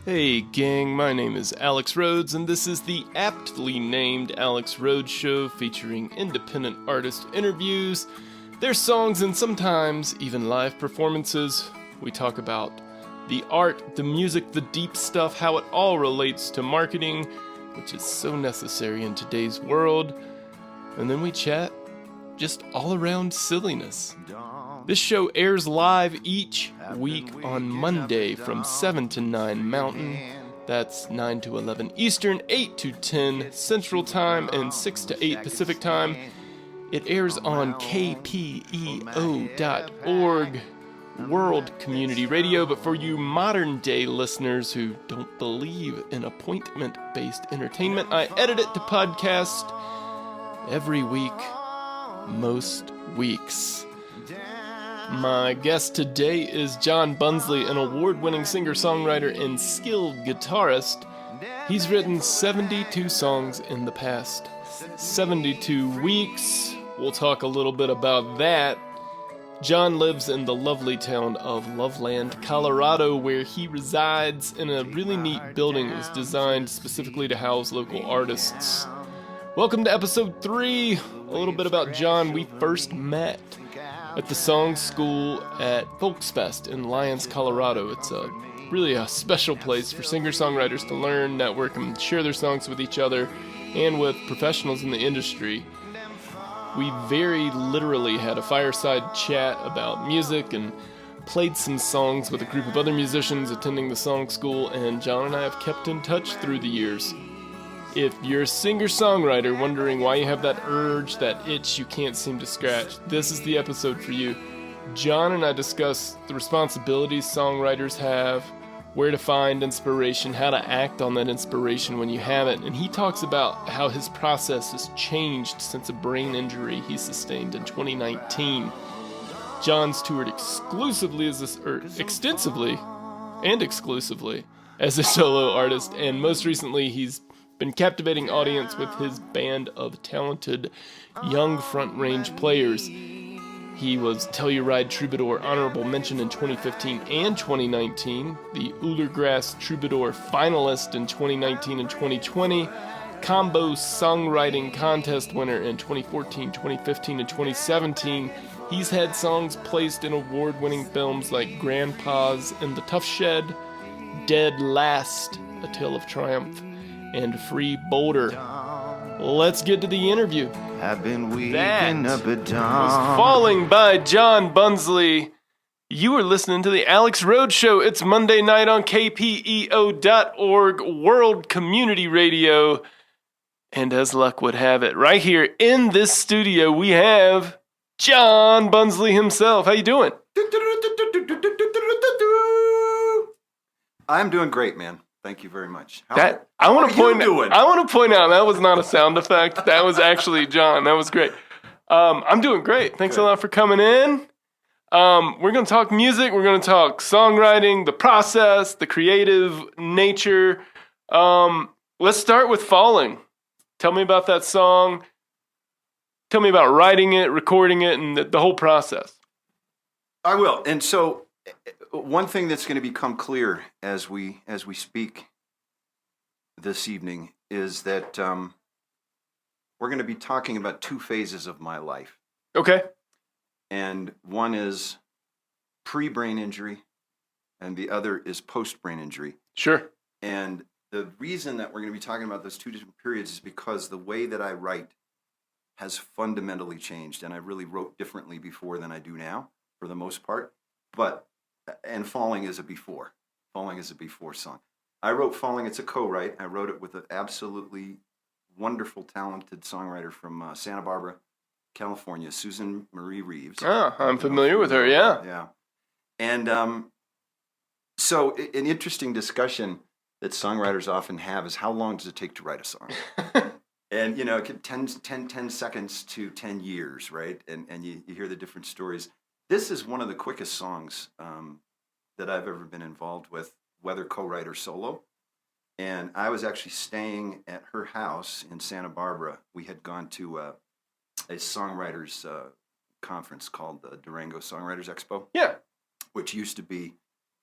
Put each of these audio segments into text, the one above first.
Hey gang, my name is Alex Rhodes, and this is the aptly named Alex Rhodes Show, featuring independent artist interviews, their songs, and sometimes even live performances. We talk about the art, the music, the deep stuff, how it all relates to marketing, which is so necessary in today's world. And then we chat just all around silliness. This show airs live each week on Monday from 7 to 9 Mountain. That's 9 to 11 Eastern, 8 to 10 Central Time, and 6 to 8 Pacific Time. It airs on kpeo.org, World Community Radio. But for you modern day listeners who don't believe in appointment-based entertainment, I edit it to podcast every week, most weeks. My guest today is John Bunzli, an award-winning singer-songwriter and skilled guitarist. He's written 72 songs in the past 72 weeks. We'll talk a little bit about that. John lives in the lovely town of Loveland, Colorado, where he resides in a really neat building that was designed specifically to house local artists. Welcome to episode 3. A little bit about John. We first met at the Song School at Folksfest in Lyons, Colorado. It's really a special place for singer-songwriters to learn, network, and share their songs with each other and with professionals in the industry. We very literally had a fireside chat about music and played some songs with a group of other musicians attending the Song School, and John and I have kept in touch through the years. If you're a singer-songwriter wondering why you have that urge, that itch you can't seem to scratch, this is the episode for you. John and I discuss the responsibilities songwriters have, where to find inspiration, how to act on that inspiration when you have it, and he talks about how his process has changed since a brain injury he sustained in 2019. John's toured extensively and exclusively as a solo artist, and most recently he's been captivating audience with his band of talented young front range players. He was Telluride Troubadour Honorable Mention in 2015 and 2019, the Ulergrass Troubadour finalist in 2019 and 2020, Combo Songwriting Contest winner in 2014, 2015, and 2017. He's had songs placed in award-winning films like Grandpa's in the Tough Shed, Dead Last, A Tale of Triumph, and Free Boulder. Let's get to the interview. I've been waking up at dawn. Was Falling by John Bunzli. You are listening to the Alex Rhodes Show. It's Monday night on kpeo.org, World Community Radio. And as luck would have it, right here in this studio, we have John Bunzli himself. How you doing? I'm doing great, man. Thank you very much. I want to point out that was not a sound effect. That was actually John. That was great. I'm doing great. Thanks a lot for coming in. We're going to talk music. We're going to talk songwriting, the process, the creative nature. Let's start with Falling. Tell me about that song. Tell me about writing it, recording it, and the whole process. I will. And so one thing that's going to become clear as we speak this evening is that we're going to be talking about two phases of my life. Okay. And one is pre-brain injury, and the other is post-brain injury. Sure. And the reason that we're going to be talking about those two different periods is because the way that I write has fundamentally changed, and I really wrote differently before than I do now, for the most part. And Falling is a before. Falling is a before song. I wrote Falling. It's a co-write. I wrote it with an absolutely wonderful, talented songwriter from Santa Barbara, California, Susan Marie Reeves. Oh, I'm familiar with her, yeah. Yeah. And so an interesting discussion that songwriters often have is how long does it take to write a song? And, it could 10 seconds to 10 years, right? And you hear the different stories. This is one of the quickest songs that I've ever been involved with, whether co-write or solo. And I was actually staying at her house in Santa Barbara. We had gone to a songwriters conference called the Durango Songwriters Expo. Yeah. Which used to be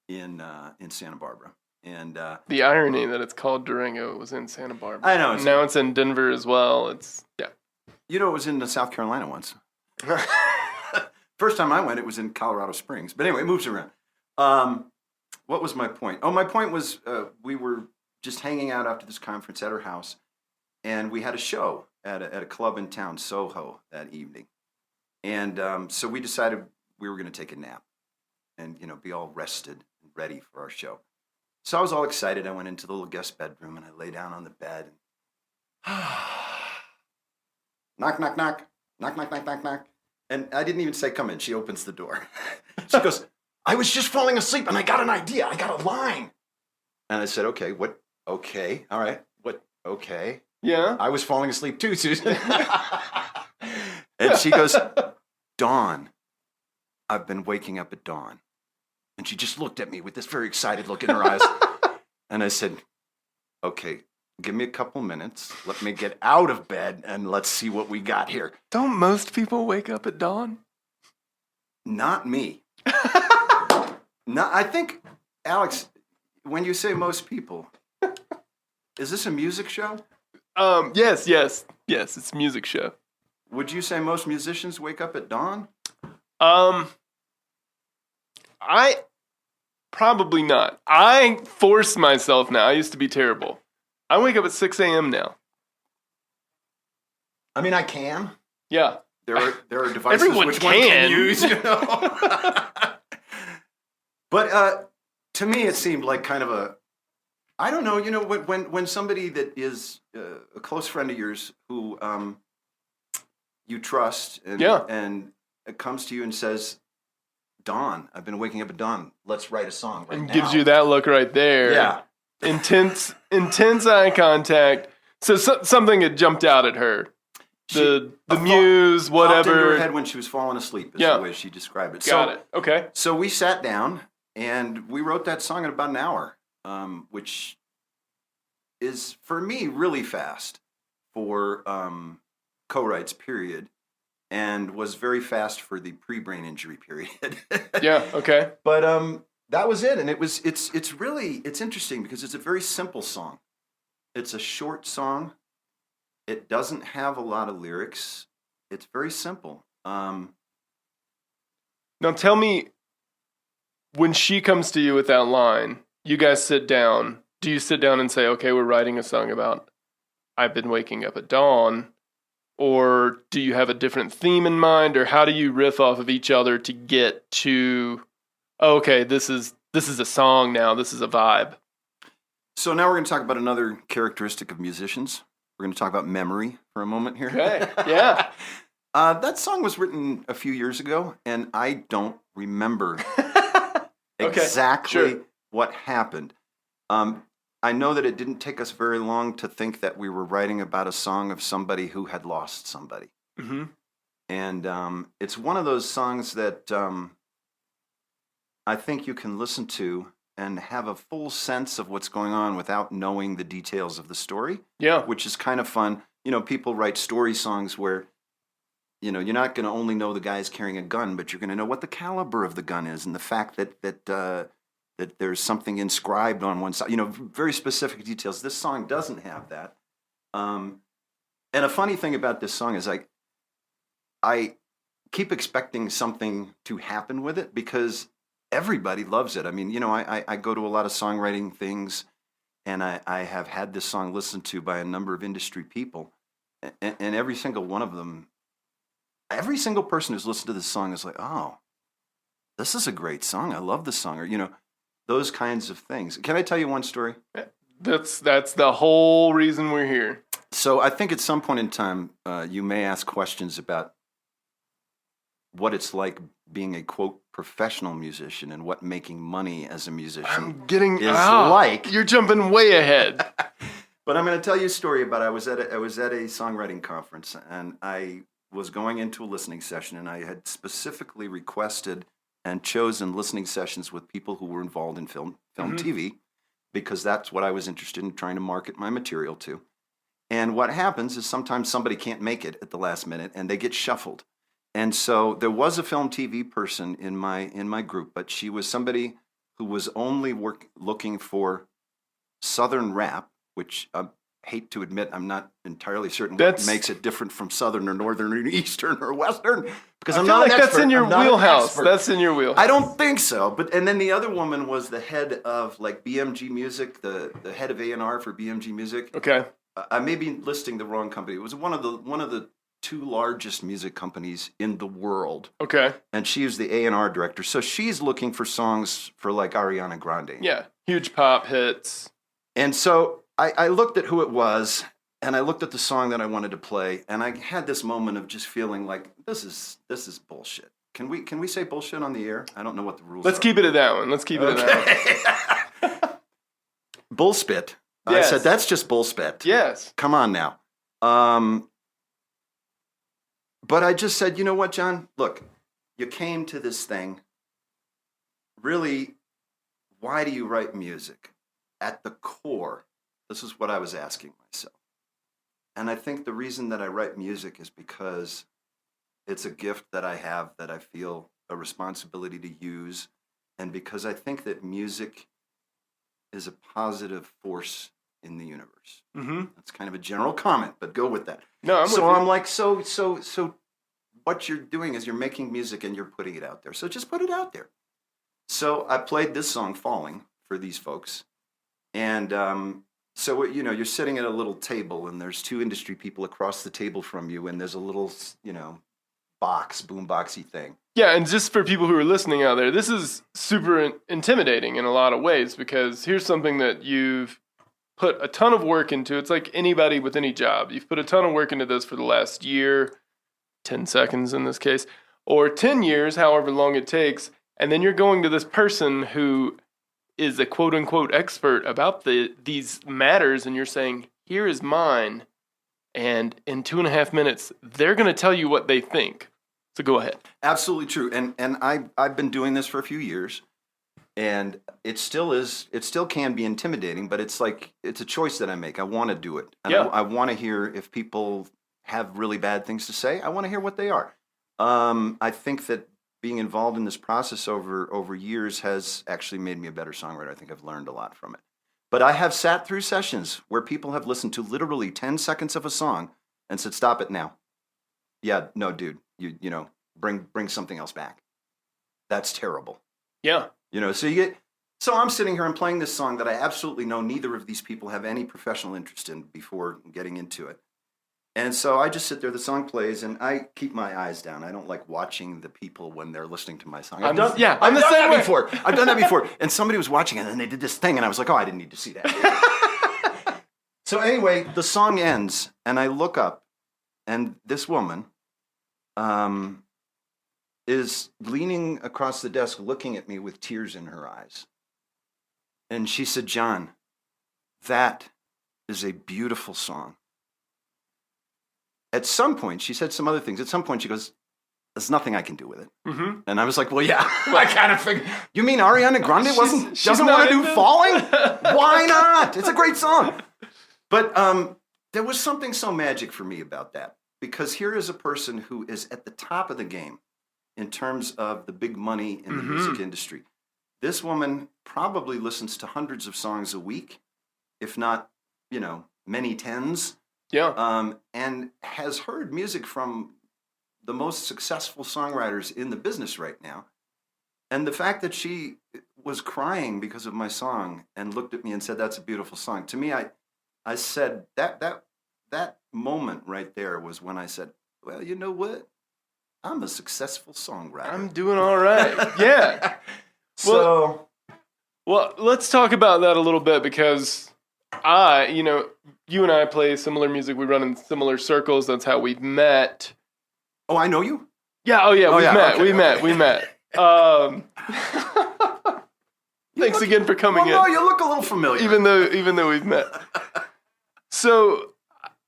in Santa Barbara. And the irony that it's called Durango, it was in Santa Barbara. I know. Now it's in Denver as well. Yeah. You know, it was in South Carolina once. First time I went, it was in Colorado Springs. But anyway, it moves around. What was my point? Oh, my point was we were just hanging out after this conference at her house, and we had a show at a club in town, Soho, that evening. And so we decided we were going to take a nap and, be all rested and ready for our show. So I was all excited. I went into the little guest bedroom, and I lay down on the bed. Knock, knock, knock. Knock, knock, knock, knock, knock. And I didn't even say, come in. She opens the door. She goes, I was just falling asleep, and I got an idea. I got a line. And I said, okay, what? Okay, all right. What? Okay. Yeah. I was falling asleep too, Susan. And she goes, dawn. I've been waking up at dawn. And she just looked at me with this very excited look in her eyes. And I said, okay, give me a couple minutes. Let me get out of bed and let's see what we got here. Don't most people wake up at dawn? Not me. No, I think, Alex, when you say most people, is this a music show? Yes, it's a music show. Would you say most musicians wake up at dawn? I probably not. I force myself now. I used to be terrible. I wake up at 6 a.m. now. I mean, I can. Yeah. There are devices Everyone which can. one can use, But to me, it seemed like kind of a, I don't know, when somebody that is a close friend of yours who you trust and it comes to you and says, dawn, I've been waking up at dawn, let's write a song right and now. gives you that look right there. Yeah. Intense eye contact. So something had jumped out at her. The muse, whatever. Popped into her head when she was falling asleep is the way she described it. Got it. Okay. So we sat down and we wrote that song in about an hour, which is, for me, really fast for co-writes, period, and was very fast for the pre-brain injury period. Yeah, okay. But that was it, and it's really interesting because it's a very simple song. It's a short song. It doesn't have a lot of lyrics. It's very simple. Now tell me, when she comes to you with that line, you guys sit down. Do you sit down and say, okay, we're writing a song about I've been waking up at dawn? Or do you have a different theme in mind? Or how do you riff off of each other to get to, oh, okay, this is a song now, this is a vibe? So now we're going to talk about another characteristic of musicians. We're going to talk about memory for a moment here. Okay, yeah. That song was written a few years ago, and I don't remember exactly what happened. I know that it didn't take us very long to think that we were writing about a song of somebody who had lost somebody. Mm-hmm. And it's one of those songs that I think you can listen to and have a full sense of what's going on without knowing the details of the story. Yeah. Which is kind of fun. People write story songs where, you're not going to only know the guy's carrying a gun, but you're going to know what the caliber of the gun is and the fact that there's something inscribed on one side, very specific details. This song doesn't have that. And a funny thing about this song is I keep expecting something to happen with it because everybody loves it. I mean, I go to a lot of songwriting things, and I have had this song listened to by a number of industry people, and every single one of them, every single person who's listened to this song is like, oh, this is a great song. I love this song, or, those kinds of things. Can I tell you one story? That's the whole reason we're here. So I think at some point in time, you may ask questions about what it's like being a, quote, professional musician and what making money as a musician is like. You're jumping way ahead. But I'm going to tell you a story about I was at a songwriting conference, and I was going into a listening session, and I had specifically requested and chosen listening sessions with people who were involved in film TV, because that's what I was interested in trying to market my material to. And what happens is sometimes somebody can't make it at the last minute, and they get shuffled. And so there was a film TV person in my group, but she was somebody who was only looking for Southern rap, which I hate to admit I'm not entirely certain what makes it different from Southern or Northern or Eastern or Western, because I'm not an expert. That's in your wheelhouse. That's in your wheelhouse. I don't think so. And then the other woman was the head of like BMG Music, the head of A&R for BMG Music. Okay. I may be listing the wrong company. It was one of the two largest music companies in the world. Okay. And she was the A&R director. So she's looking for songs for like Ariana Grande. Yeah. Huge pop hits. And so I looked at who it was, and I looked at the song that I wanted to play, and I had this moment of just feeling like this is bullshit. Can we say bullshit on the air? I don't know what the rules are. Let's keep it at that one. Bullspit. Yes. I said, that's just bullspit. Yes. Come on now. But I just said, you know what, John? Look, you came to this thing. Really, why do you write music? At the core, this is what I was asking myself. And I think the reason that I write music is because it's a gift that I have that I feel a responsibility to use. And because I think that music is a positive force in the universe. Mm-hmm. That's kind of a general comment, but go with that. No, I'm like, so what you're doing is you're making music and you're putting it out there. So just put it out there. So I played this song, Falling, for these folks. And so, you're sitting at a little table and there's two industry people across the table from you and there's a little, boomboxy thing. Yeah, and just for people who are listening out there, this is super intimidating in a lot of ways because here's something that you've put a ton of work into. It's like anybody with any job. You've put a ton of work into this for the last year, 10 seconds in this case, or 10 years, however long it takes, and then you're going to this person who is a quote-unquote expert about these matters, and you're saying, here is mine, and in 2.5 minutes, they're going to tell you what they think. So go ahead. Absolutely true. And I've been doing this for a few years, and it still can be intimidating, but it's a choice that I make. I want to do it. And I want to hear if people have really bad things to say. I want to hear what they are. I think that being involved in this process over years has actually made me a better songwriter. I think I've learned a lot from it. But I have sat through sessions where people have listened to literally 10 seconds of a song and said, stop it now. Yeah, no, dude, you bring something else back. That's terrible. Yeah. So I'm sitting here and playing this song that I absolutely know neither of these people have any professional interest in before getting into it. And so I just sit there, the song plays, and I keep my eyes down. I don't like watching the people when they're listening to my song. I've done that before. And somebody was watching it, and they did this thing, and I was like, oh, I didn't need to see that. So anyway, the song ends, and I look up, and this woman is leaning across the desk, looking at me with tears in her eyes. And she said, John, that is a beautiful song. At some point, she said some other things. At some point, she goes, there's nothing I can do with it. Mm-hmm. And I was like, well, yeah, I kind of figured. You mean Ariana Grande doesn't want to do Falling? Why not? It's a great song. But there was something so magic for me about that. Because here is a person who is at the top of the game in terms of the big money in the music industry. This woman probably listens to hundreds of songs a week, if not, many tens. Yeah. And has heard music from the most successful songwriters in the business right now. And the fact that she was crying because of my song and looked at me and said, that's a beautiful song. To me, I said that moment right there was when I said, well, you know what? I'm a successful songwriter. I'm doing all right. Yeah. Well, let's talk about that a little bit because you and I play similar music. We run in similar circles. That's how we've met. Oh, I know you? Yeah. Oh, yeah. We met. Thanks again for coming in. No, you look a little familiar. Even though we've met. So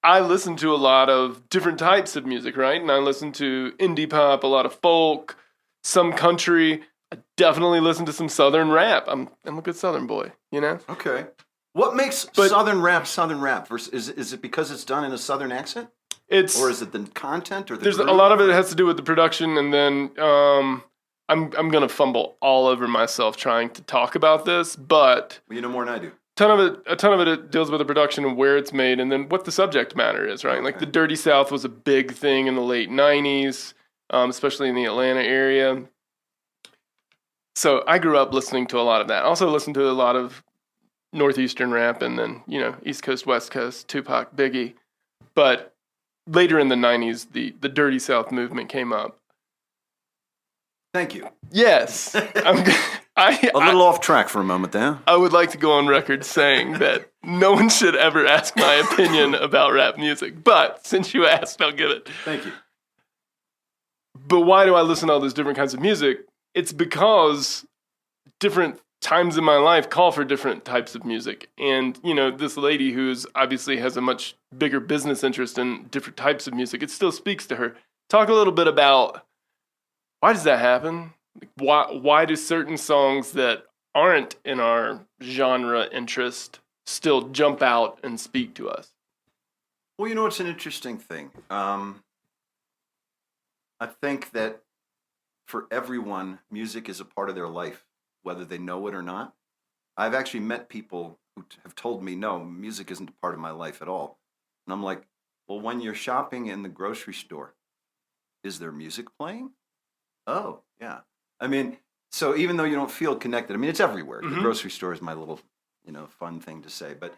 I listen to a lot of different types of music, right? And I listen to indie pop, a lot of folk, some country. I definitely listen to some Southern rap. I'm a good Southern boy, Okay. What makes Southern rap versus is it because it's done in a Southern accent? Or is it the content or the There's groove? A lot of it has to do with the production, and then I'm gonna fumble all over myself trying to talk about this, but well, you know more than I do. a ton of it deals with the production and where it's made, and then what the subject matter is, right? Okay. Like the Dirty South was a big thing in the late '90s, especially in the Atlanta area. So I grew up listening to a lot of that. Also listened to a lot of Northeastern rap, and then East Coast, West Coast, Tupac, Biggie. But later in the '90s, the Dirty South movement came up. Thank you. Yes. A little off track for a moment there. I would like to go on record saying that no one should ever ask my opinion about rap music. But since you asked, I'll give it. Thank you. But why do I listen to all those different kinds of music? It's because different times in my life call for different types of music. And, this lady who's obviously has a much bigger business interest in different types of music, it still speaks to her. Talk a little bit about why does that happen? Why do certain songs that aren't in our genre interest still jump out and speak to us? Well, it's an interesting thing. I think that for everyone, music is a part of their life, whether they know it or not. I've actually met people who have told me, no, music isn't a part of my life at all. And I'm like, well, when you're shopping in the grocery store, is there music playing? Oh, yeah. I mean, so even though you don't feel connected, it's everywhere. Mm-hmm. The grocery store is my little, fun thing to say. But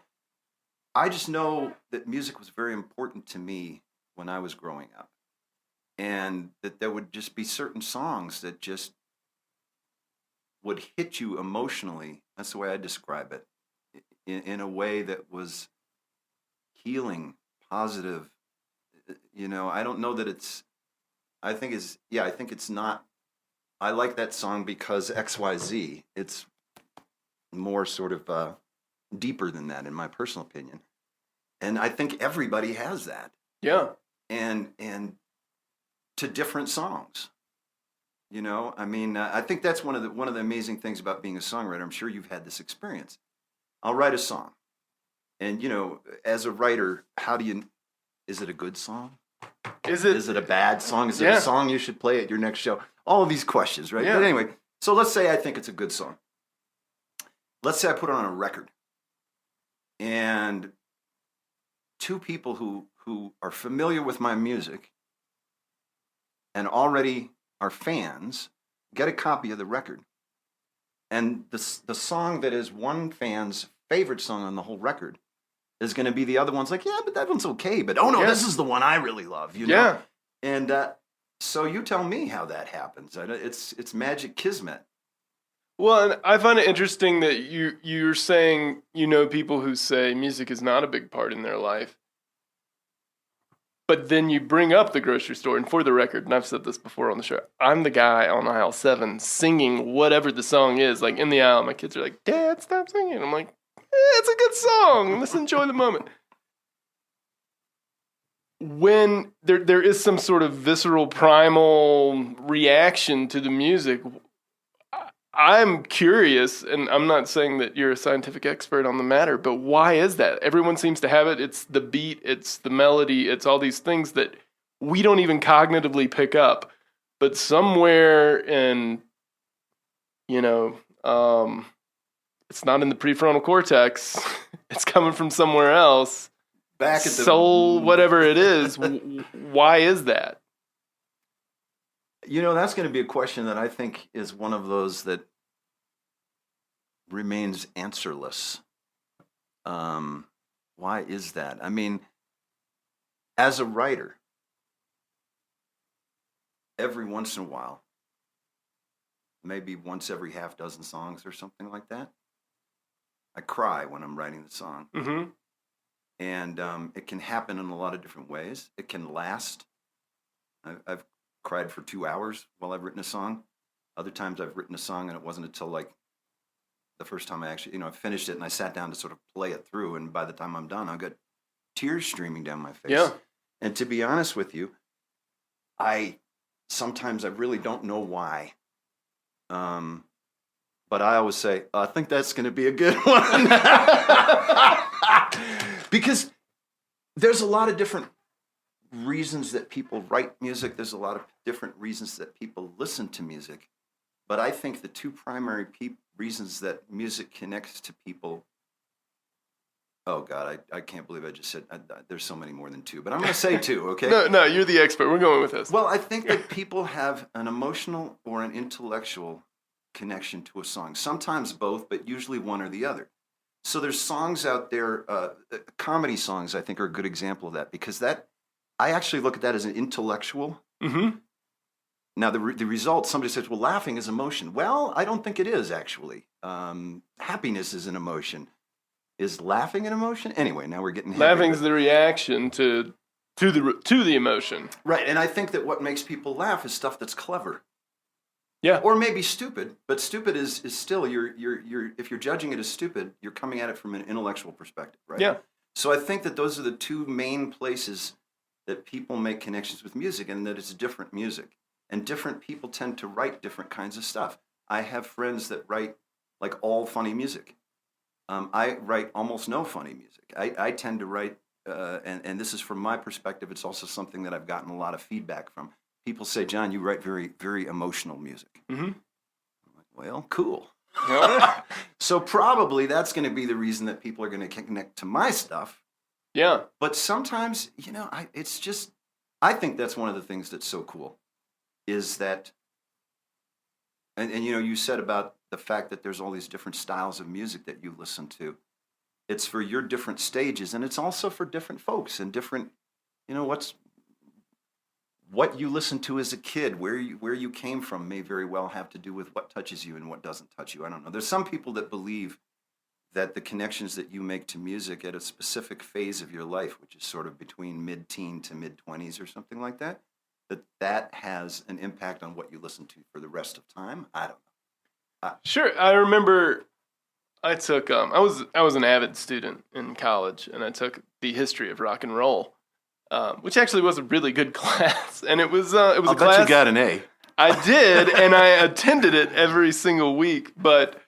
I just know that music was very important to me when I was growing up. And that there would just be certain songs that just would hit you emotionally. That's the way I describe it. In a way that was healing, positive. I don't know that it's, I think it's not. I like that song because XYZ. It's more sort of deeper than that, in my personal opinion. And I think everybody has that. Yeah. And to different songs. I think that's one of the amazing things about being a songwriter. I'm sure you've had this experience. I'll write a song, and as a writer, is it a good song? Is it a bad song? Is it a song you should play at your next show? All of these questions, right? Yeah. But anyway, so let's say I think it's a good song. Let's say I put it on a record. And two people who are familiar with my music and already are fans get a copy of the record. And the song that is one fan's favorite song on the whole record is going to be the other one's like, yeah, but that one's okay. But this is the one I really love, Yeah. And so you tell me how that happens. It's magic kismet. Well, and I find it interesting that you're saying people who say music is not a big part in their life. But then you bring up the grocery store, and for the record, and I've said this before on the show, I'm the guy on aisle 7 singing whatever the song is. Like in the aisle, my kids are like, "Dad, stop singing." I'm like, it's a good song. Let's enjoy the moment. When there is some sort of visceral, primal reaction to the music, I'm curious, and I'm not saying that you're a scientific expert on the matter, but why is that? Everyone seems to have it. It's the beat, it's the melody, it's all these things that we don't even cognitively pick up. But somewhere in, it's not in the prefrontal cortex. It's coming from somewhere else. Back at the soul, whatever it is. Why is that? That's going to be a question that I think is one of those that remains answerless. Why is that? As a writer, every once in a while, maybe once every half dozen songs or something like that, I cry when I'm writing the song. Mm-hmm. And it can happen in a lot of different ways. It can last. I've cried for 2 hours while I've written a song. Other times I've written a song and it wasn't until like the first time I actually, I finished it and I sat down to sort of play it through. And by the time I'm done, I've got tears streaming down my face. Yeah. And to be honest with you, sometimes I really don't know why. But I always say, I think that's going to be a good one. Because there's a lot of different reasons that people write music. There's a lot of different reasons that people listen to music. But I think the two primary reasons that music connects to people Oh, God, I can't believe I just said, there's so many more than two, but I'm going to say two, okay? No, you're the expert. We're going with this. Well, I think that people have an emotional or an intellectual connection to a song. Sometimes both, but usually one or the other. So there's songs out there, comedy songs I think are a good example of that, because I actually look at that as an intellectual. Mm-hmm. Now, the result, somebody says, well, laughing is emotion. Well, I don't think it is, actually. Happiness is an emotion. Is laughing an emotion? Anyway, now we're getting heavy. Laughing's the reaction to the emotion. Right, and I think that what makes people laugh is stuff that's clever. Yeah. Or maybe stupid, but stupid is still, you're if you're judging it as stupid, you're coming at it from an intellectual perspective, right? Yeah. So I think that those are the two main places that people make connections with music, and that it's different music. And different people tend to write different kinds of stuff. I have friends that write like all funny music. I write almost no funny music. I tend to write, and this is from my perspective, it's also something that I've gotten a lot of feedback from. People say, John, you write very, very emotional music. Mm-hmm. I'm like, well, cool. So probably that's going to be the reason that people are going to connect to my stuff. Yeah. But sometimes, I think that's one of the things that's so cool is that, and you said about the fact that there's all these different styles of music that you listen to. It's for your different stages, and it's also for different folks and different, what you listened to as a kid, where you came from may very well have to do with what touches you and what doesn't touch you. I don't know. There's some people that believe that the connections that you make to music at a specific phase of your life, which is sort of between mid-teen to mid-20s or something like that, that has an impact on what you listen to for the rest of time. I don't know. Sure. I remember I took, I was an avid student in college, and I took the history of rock and roll, which actually was a really good class. And it was a class. I bet you got an A. I did, and I attended it every single week, but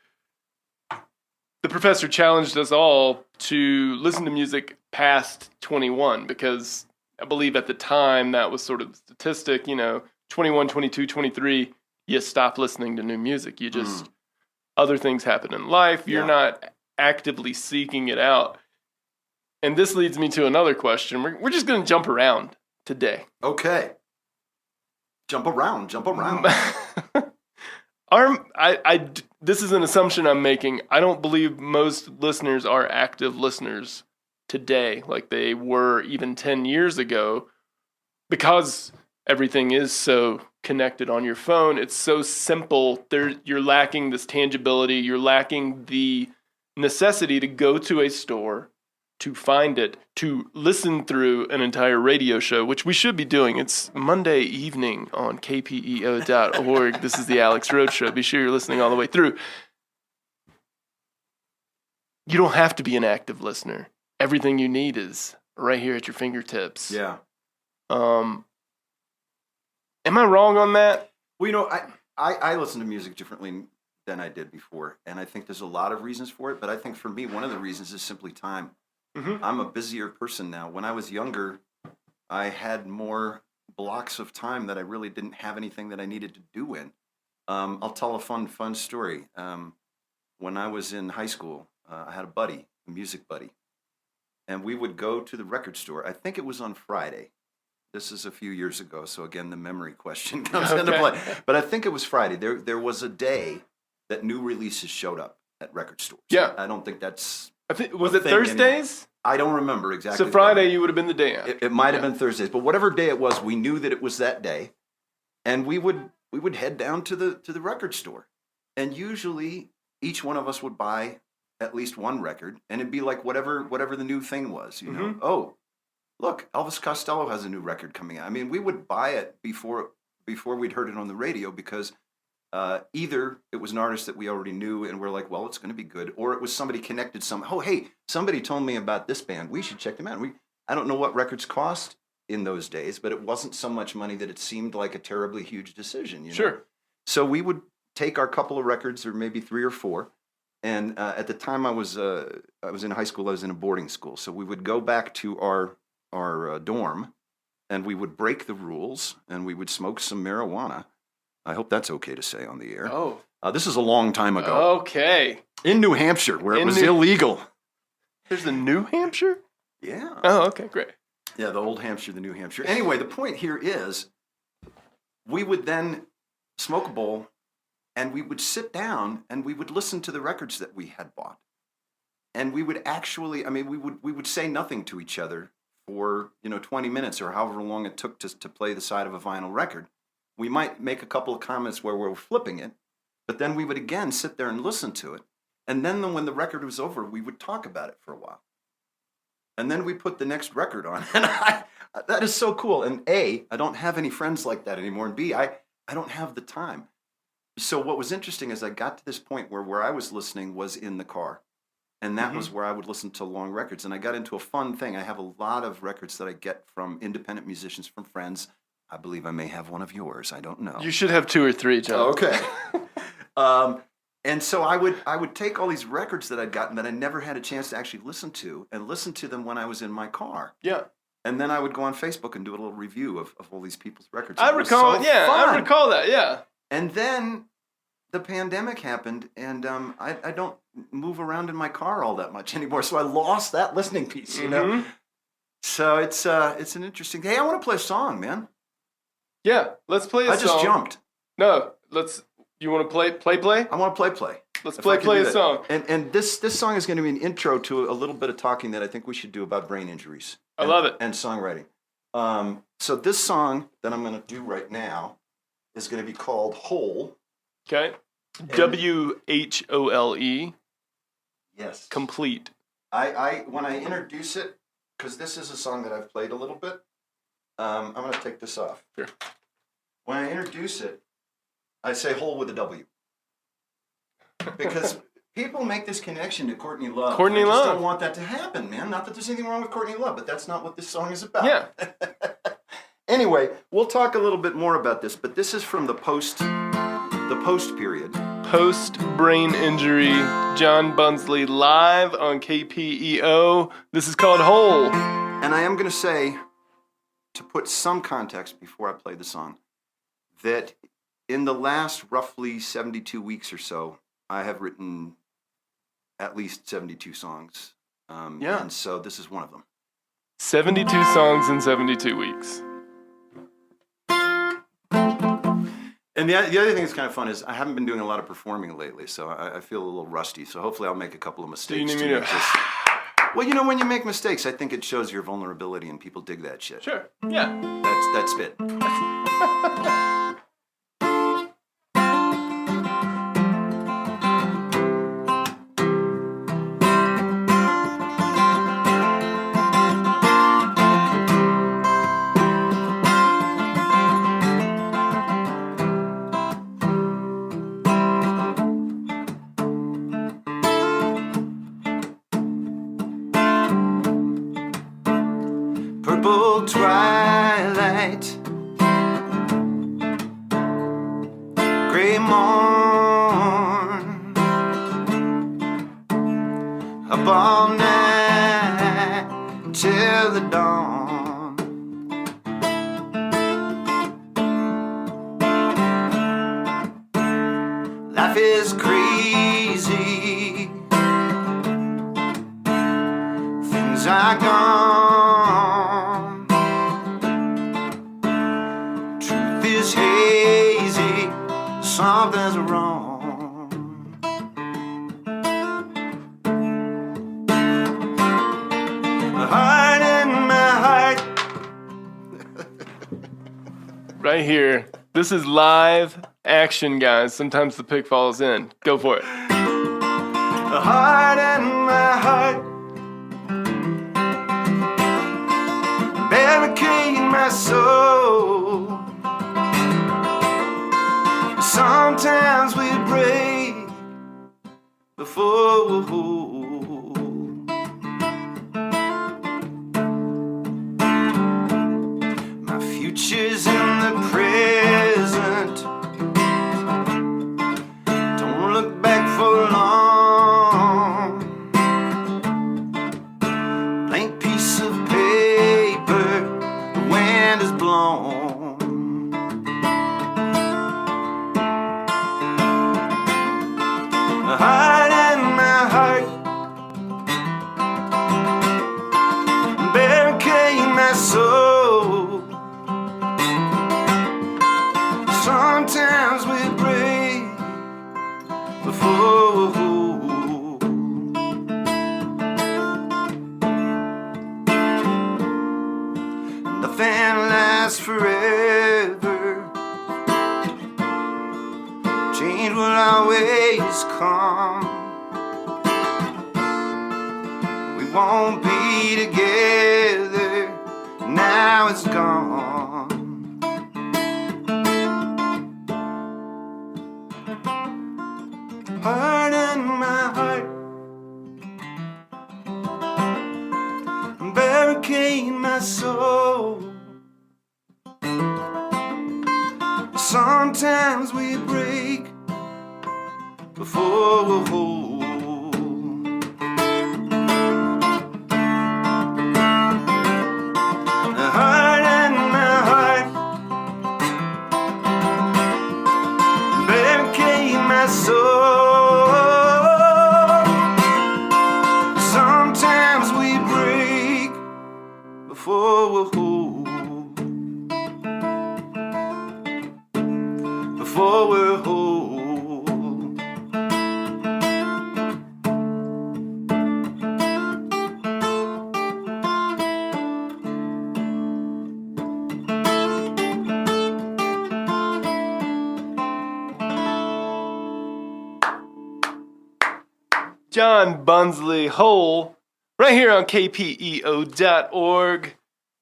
the professor challenged us all to listen to music past 21, because I believe at the time that was sort of the statistic, 21, 22, 23, you stop listening to new music. You just, other things happen in life. You're not actively seeking it out. And this leads me to another question. We're just going to jump around today. Okay. Jump around. This is an assumption I'm making. I don't believe most listeners are active listeners today like they were even 10 years ago, because everything is so connected on your phone. It's so simple. You're lacking this tangibility. You're lacking the necessity to go to a store, to find it, to listen through an entire radio show, which we should be doing. It's Monday evening on kpeo.org. This is the Alex Rhodes Show. Be sure you're listening all the way through. You don't have to be an active listener. Everything you need is right here at your fingertips. Yeah. Am I wrong on that? Well, I listen to music differently than I did before, and I think there's a lot of reasons for it, but I think for me, one of the reasons is simply time. Mm-hmm. I'm a busier person now. When I was younger, I had more blocks of time that I really didn't have anything that I needed to do in. I'll tell a fun story. When I was in high school, I had a music buddy, and we would go to the record store. I think it was on Friday. This is a few years ago, so again, the memory question comes into play. But I think it was Friday. There was a day that new releases showed up at record stores. Yeah. I don't think that's... was it Thursdays? Anymore. I don't remember exactly. So Friday, you would have been the day after. It might have been Thursdays, but whatever day it was, we knew that it was that day, and we would head down to the record store, and usually each one of us would buy at least one record, and it'd be like whatever the new thing was, Mm-hmm. Oh, look, Elvis Costello has a new record coming out. I mean, we would buy it before we'd heard it on the radio, because either it was an artist that we already knew and we're like, well, it's going to be good, or it was somebody connected somehow. Oh, hey, somebody told me about this band. We should check them out. I don't know what records cost in those days, but it wasn't so much money that it seemed like a terribly huge decision. Sure. So we would take our couple of records, or maybe 3 or 4. And at the time I was in high school, I was in a boarding school. So we would go back to our dorm, and we would break the rules, and we would smoke some marijuana. I hope that's okay to say on the air. Oh. This is a long time ago. Okay. In New Hampshire, where it was illegal. There's the New Hampshire? Yeah. Oh, okay, great. Yeah, the Old Hampshire, the New Hampshire. Anyway, the point here is we would then smoke a bowl and we would sit down and we would listen to the records that we had bought. And we would actually, we would say nothing to each other for, 20 minutes or however long it took to play the side of a vinyl record. We might make a couple of comments where we're flipping it, but then we would again sit there and listen to it. And then when the record was over, we would talk about it for a while. And then we put the next record on. And that is so cool. And A, I don't have any friends like that anymore. And B, I don't have the time. So what was interesting is I got to this point where I was listening was in the car. And that was where I would listen to long records. And I got into a fun thing. I have a lot of records that I get from independent musicians, from friends. I believe I may have one of yours. I don't know. You should have 2 or 3, John. Okay. And so I would take all these records that I'd gotten that I never had a chance to actually listen to and listen to them when I was in my car. Yeah. And then I would go on Facebook and do a little review of all these people's records. I recall that, yeah. And then the pandemic happened, and I don't move around in my car all that much anymore, so I lost that listening piece, So it's an interesting. Hey, I want to play a song, man. Yeah, let's play a song. I just jumped. No, you want to play? I want to play. Let's play a song. And this song is going to be an intro to a little bit of talking that I think we should do about brain injuries. I love it. And songwriting. So this song that I'm going to do right now is going to be called Whole. Okay. WHOLE. Yes. Complete. I when I introduce it, because this is a song that I've played a little bit, I'm going to take this off. Sure. When I introduce it, I say whole with a W. Because people make this connection to Courtney Love. I just don't want that to happen, man. Not that there's anything wrong with Courtney Love, but that's not what this song is about. Yeah. Anyway, we'll talk a little bit more about this, but this is from the post period. Post brain injury, John Bunzli live on KPEO. This is called Whole. And I am going to say, to put some context before I play the song, that in the last roughly 72 weeks or so, I have written at least 72 songs. And so this is one of them. 72 songs in 72 weeks. And the other thing that's kind of fun is I haven't been doing a lot of performing lately, so I feel a little rusty. So hopefully I'll make a couple of mistakes. Do you need me to... Well, when you make mistakes, I think it shows your vulnerability and people dig that shit. Sure, yeah. That's it. Purple twilight, gray morn, up all night till the dawn. Life is crazy, things are gone. Is hazy, something's wrong. A heart in my heart. Right here. This is live action, guys. Sometimes the pick falls in. Go for it. A heart in my heart. Barricade my soul. Sometimes we break before. My future's in the present. Don't look back for long. Blank piece of paper, the wind is blown. A heart in my heart, can't last forever. Change will always come. We won't be together. Now it's gone. Harden my heart, barricade my soul. Sometimes we break before we're whole. Harden my heart, barricade my soul. Before we're whole, before we're whole. John Bunzli, Whole, right here on KPEO.org.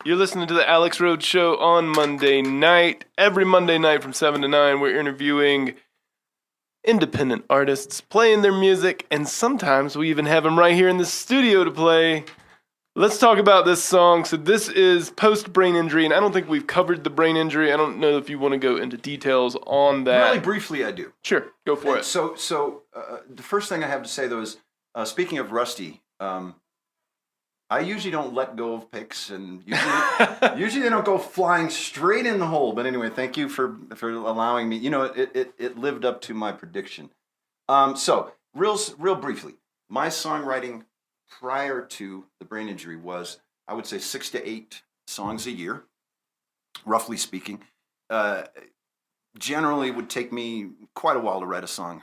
You're listening to the Alex Rhodes Show on Monday night. Every Monday night from 7 to 9, we're interviewing independent artists, playing their music, and sometimes we even have them right here in the studio to play. Let's talk about this song. So this is post-brain injury, and I don't think we've covered the brain injury. I don't know if you want to go into details on that. Really briefly, I do. Sure, go for it. So the first thing I have to say, though, is speaking of Rusty, I usually don't let go of picks, and usually they don't go flying straight in the hole. But anyway, thank you for allowing me. You know, it lived up to my prediction. So real briefly, my songwriting prior to the brain injury was, I would say, 6 to 8 songs a year, roughly speaking. Generally, it would take me quite a while to write a song.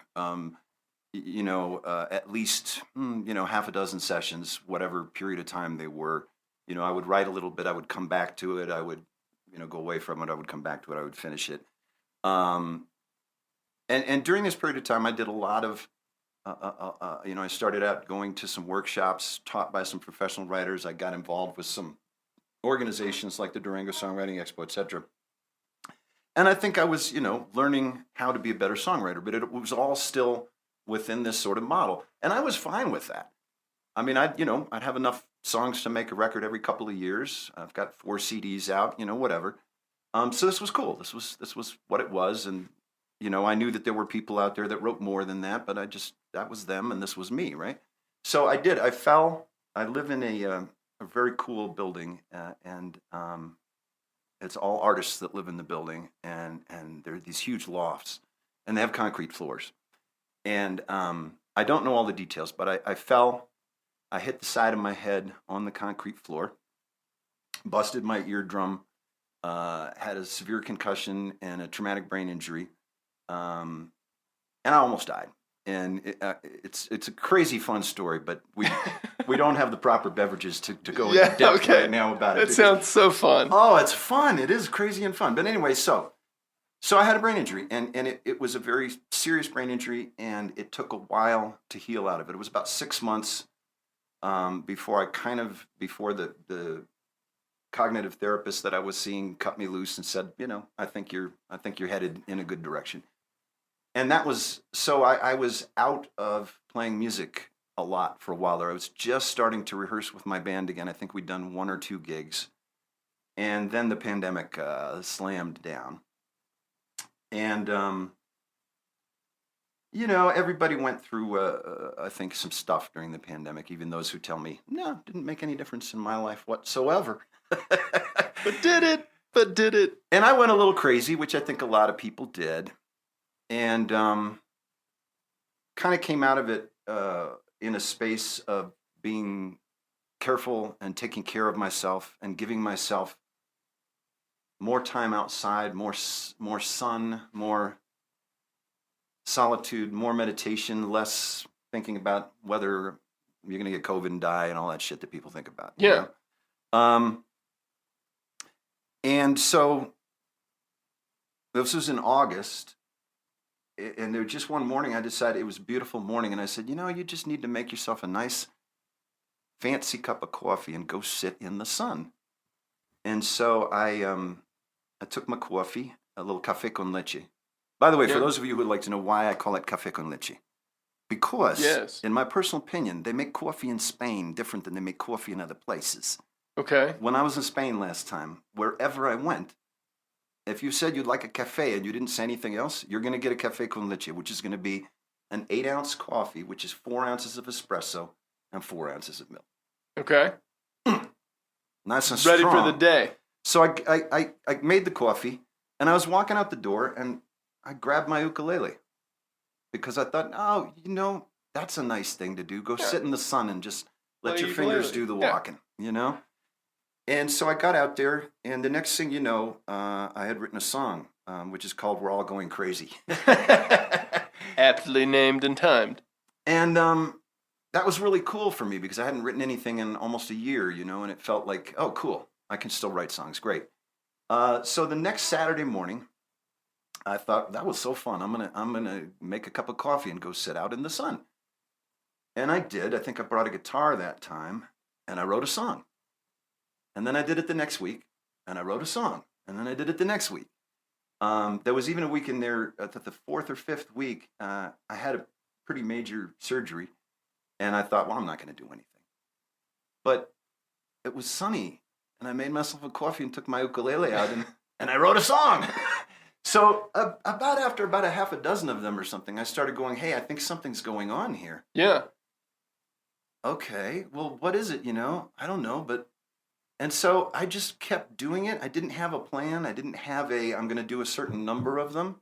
At least, half a dozen sessions, whatever period of time they were. I would write a little bit, I would come back to it, I would, go away from it, I would come back to it, I would finish it. And during this period of time, I did a lot of, I started out going to some workshops taught by some professional writers. I got involved with some organizations like the Durango Songwriting Expo, etc. And I think I was, learning how to be a better songwriter, but it was all still within this sort of model. And I was fine with that. I mean, I'd have enough songs to make a record every couple of years. I've got 4 CDs out, whatever. So this was cool. This was what it was. And, I knew that there were people out there that wrote more than that, but that was them and this was me, right? So I live in a very cool building and it's all artists that live in the building and there are these huge lofts and they have concrete floors. And I don't know all the details, but I fell. I hit the side of my head on the concrete floor, busted my eardrum, had a severe concussion and a traumatic brain injury, and I almost died. And it's a crazy fun story, but we don't have the proper beverages to go into depth right now about it. It sounds so fun. Oh, it's fun. It is crazy and fun. But anyway, So I had a brain injury, and it was a very serious brain injury, and it took a while to heal out of it. It was about 6 months before the cognitive therapist that I was seeing cut me loose and said, I think you're headed in a good direction. And that was, so I was out of playing music a lot for a while there. I was just starting to rehearse with my band again. I think we'd done 1 or 2 gigs, and then the pandemic slammed down. And, everybody went through, I think, some stuff during the pandemic, even those who tell me, no, it didn't make any difference in my life whatsoever. But did it? And I went a little crazy, which I think a lot of people did. And kind of came out of it in a space of being careful and taking care of myself and giving myself more time outside, more sun, more solitude, more meditation, less thinking about whether you're going to get COVID and die and all that shit that people think about. Yeah. And so this was in August. And there just one morning, I decided it was a beautiful morning. And I said, you just need to make yourself a nice, fancy cup of coffee and go sit in the sun. And so I took my coffee, a little café con leche. By the way, for those of you who would like to know why I call it café con leche, because in my personal opinion, they make coffee in Spain different than they make coffee in other places. Okay. When I was in Spain last time, wherever I went, if you said you'd like a cafe and you didn't say anything else, you're going to get a café con leche, which is going to be an 8-ounce coffee, which is 4 ounces of espresso and 4 ounces of milk. Okay. Nice and Ready strong. for the day. So I made the coffee, and I was walking out the door, and I grabbed my ukulele because I thought, that's a nice thing to do. Go sit in the sun and just let your fingers do the walking, And so I got out there, and the next thing you know, I had written a song, which is called We're All Going Crazy. Aptly named and timed. And that was really cool for me because I hadn't written anything in almost a year, and it felt like, oh, cool, I can still write songs, great. So the next Saturday morning, I thought, that was so fun. I'm gonna make a cup of coffee and go sit out in the sun. And I did. I think I brought a guitar that time, and I wrote a song. And then I did it the next week, and I wrote a song. And then I did it the next week. There was even a week in there, the 4th or 5th week, I had a pretty major surgery, and I thought, well, I'm not going to do anything. But it was sunny, and I made myself a coffee and took my ukulele out, and I wrote a song. So after about a half a dozen of them or something, I started going, hey, I think something's going on here. Yeah. Okay, well, what is it, I don't know, but... And so I just kept doing it. I didn't have a plan. I didn't have I'm going to do a certain number of them.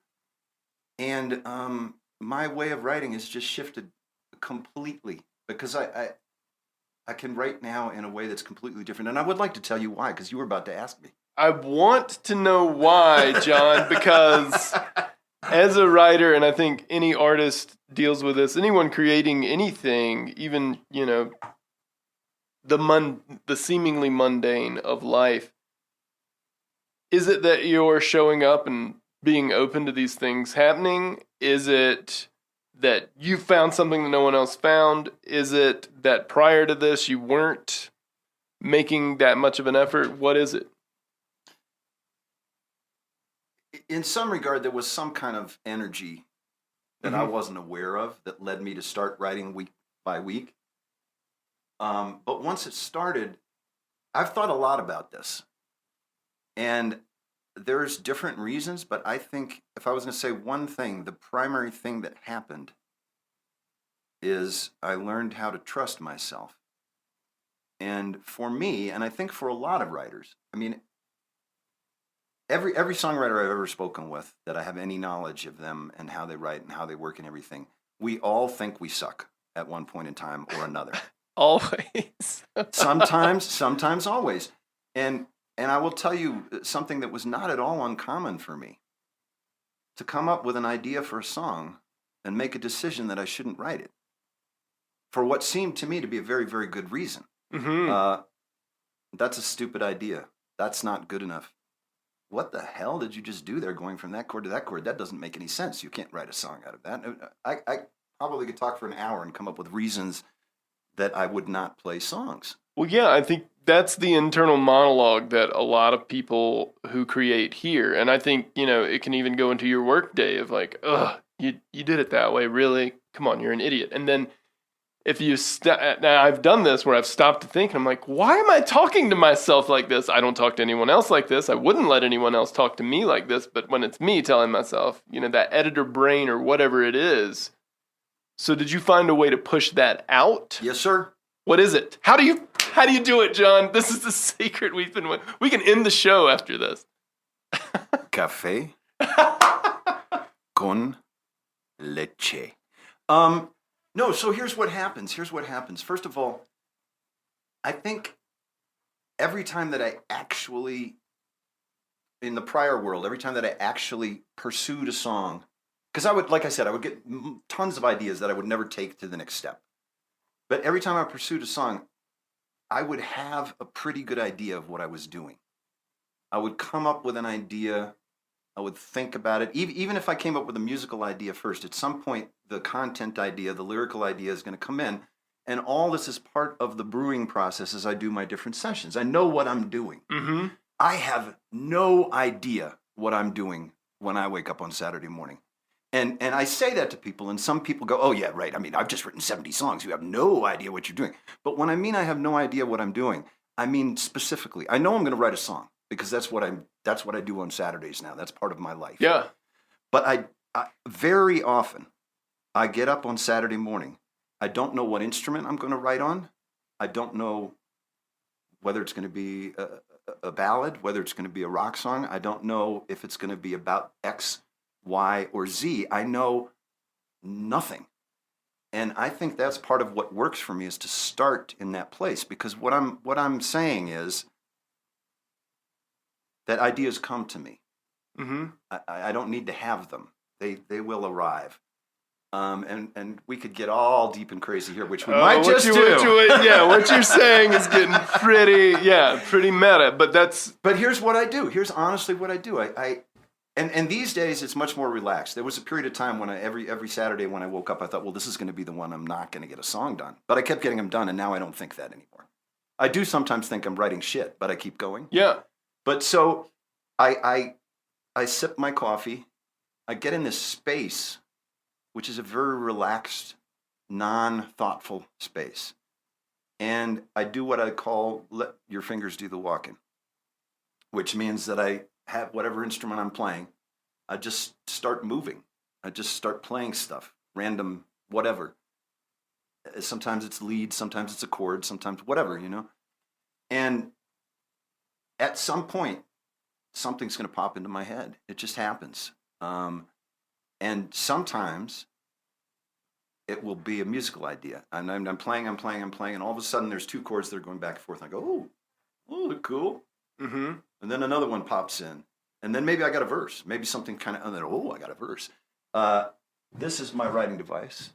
And my way of writing has just shifted completely because I can write now in a way that's completely different. And I would like to tell you why, because you were about to ask me. I want to know why, John, because as a writer, and I think any artist deals with this, anyone creating anything, even, the seemingly mundane of life, is it that you're showing up and being open to these things happening? Is it that you found something that no one else found? Is it that prior to this you weren't making that much of an effort? What is it? In some regard, there was some kind of energy that I wasn't aware of that led me to start writing week by week. But once it started, I've thought a lot about this. And there's different reasons, but I think if I was going to say one thing, the primary thing that happened is I learned how to trust myself. And for me, and I think for a lot of writers, I mean, every songwriter I've ever spoken with that I have any knowledge of them and how they write and how they work and everything, we all think we suck at one point in time or another. Always. sometimes always. And I will tell you something that was not at all uncommon for me. To come up with an idea for a song and make a decision that I shouldn't write it. For what seemed to me to be a very, very good reason. Mm-hmm. That's a stupid idea. That's not good enough. What the hell did you just do there going from that chord to that chord? That doesn't make any sense. You can't write a song out of that. I probably could talk for an hour and come up with reasons that I would not play songs. Well, yeah, I think that's the internal monologue that a lot of people who create hear. And I think, it can even go into your work day of like, ugh, you did it that way, really? Come on, you're an idiot. And then if you now I've done this where I've stopped to think, and I'm like, why am I talking to myself like this? I don't talk to anyone else like this. I wouldn't let anyone else talk to me like this. But when it's me telling myself, that editor brain or whatever it is. So did you find a way to push that out? Yes, sir. What is it? How do you do it, John? This is the secret we can end the show after this. Café con leche. No, so here's what happens. First of all, I think every time that I actually, in the prior world, every time that I actually pursued a song, because I would get tons of ideas that I would never take to the next step. But every time I pursued a song, I would have a pretty good idea of what I was doing. I would come up with an idea. I would think about it. Even if I came up with a musical idea first, at some point, the content idea, the lyrical idea is going to come in. And all this is part of the brewing process as I do my different sessions. I know what I'm doing. Mm-hmm. I have no idea what I'm doing when I wake up on Saturday morning. And I say that to people, and some people go, oh, yeah, right. I mean, I've just written 70 songs. You have no idea what you're doing. But when I mean I have no idea what I'm doing, I mean specifically, I know I'm going to write a song because that's what I do on Saturdays now. That's part of my life. Yeah. But I very often, I get up on Saturday morning. I don't know what instrument I'm going to write on. I don't know whether it's going to be a ballad, whether it's going to be a rock song. I don't know if it's going to be about X, Y, or Z. I know nothing. And I think that's part of what works for me is to start in that place, because what I'm saying is that ideas come to me. Mm-hmm. I don't need to have them. They will arrive. And we could get all deep and crazy here, which we might just do. What you're saying is getting pretty meta. But here's what I do. Here's honestly what I do. And these days it's much more relaxed. There was a period of time when every Saturday when I woke up, I thought, well, this is going to be the one I'm not going to get a song done. But I kept getting them done, and now I don't think that anymore. I do sometimes think I'm writing shit, but I keep going. Yeah. But so I sip my coffee. I get in this space, which is a very relaxed, non-thoughtful space. And I do what I call let your fingers do the walking, which means that I have whatever instrument I'm playing, I just start moving. I just start playing stuff, random, whatever. Sometimes it's lead, sometimes it's a chord, sometimes whatever, And at some point, something's going to pop into my head. It just happens. And sometimes it will be a musical idea. And I'm playing, and all of a sudden there's two chords that are going back and forth. And I go, oh, they're cool. Mm-hmm. And then another one pops in. And then maybe I got a verse. Maybe something kind of, I got a verse. This is my writing device.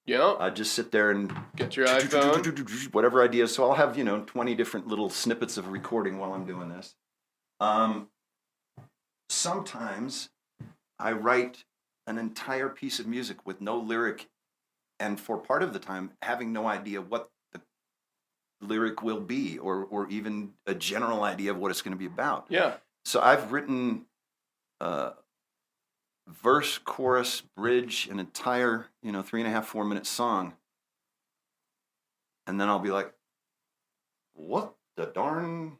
Yeah. I just sit there and get your iPhone. Whatever ideas. So I'll have, 20 different little snippets of recording while I'm doing this. Sometimes I write an entire piece of music with no lyric, and for part of the time having no idea what the lyric will be, or even a general idea of what it's going to be about. Yeah. So I've written verse, chorus, bridge, an entire 3.5, 4 minute song, and then I'll be like, what the darn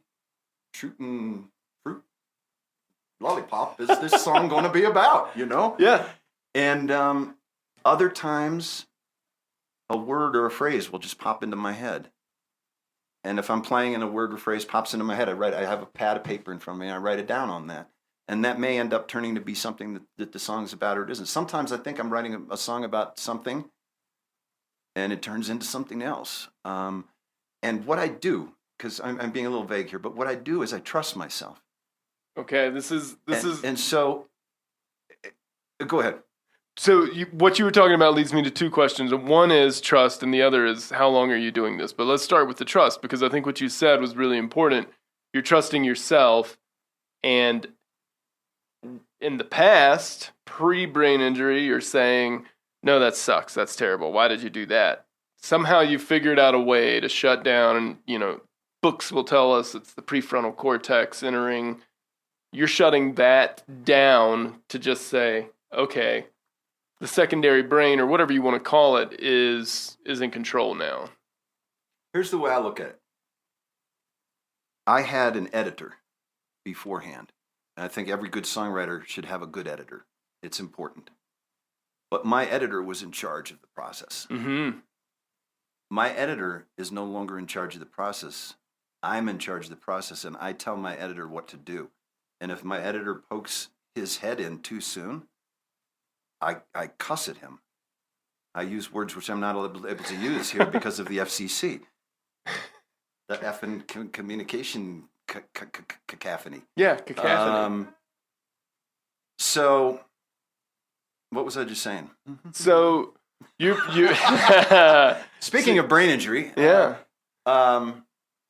shooting fruit lollipop is this song going to be about? Yeah. And other times a word or a phrase will just pop into my head. And if I'm playing and a word or phrase pops into my head, I have a pad of paper in front of me, and I write it down on that. And that may end up turning to be something that the song's about, or it isn't. Sometimes I think I'm writing a song about something, and it turns into something else. And what I do, because I'm being a little vague here, but what I do is I trust myself. Okay, this is. And so, go ahead. So what you were talking about leads me to two questions. One is trust, and the other is how long are you doing this? But let's start with the trust, because I think what you said was really important. You're trusting yourself, and in the past, pre-brain injury, you're saying, no, that sucks. That's terrible. Why did you do that? Somehow you figured out a way to shut down, and, books will tell us it's the prefrontal cortex entering. You're shutting that down to just say, okay, the secondary brain, or whatever you want to call it, is in control now. Here's the way I look at it. I had an editor beforehand. And I think every good songwriter should have a good editor. It's important. But my editor was in charge of the process. Mm-hmm. My editor is no longer in charge of the process. I'm in charge of the process, and I tell my editor what to do. And if my editor pokes his head in too soon, I cuss at him. I use words which I'm not able to use here because of the FCC. The effing communication cacophony. Yeah, cacophony. So, what was I just saying? So, you Speaking of brain injury. Yeah.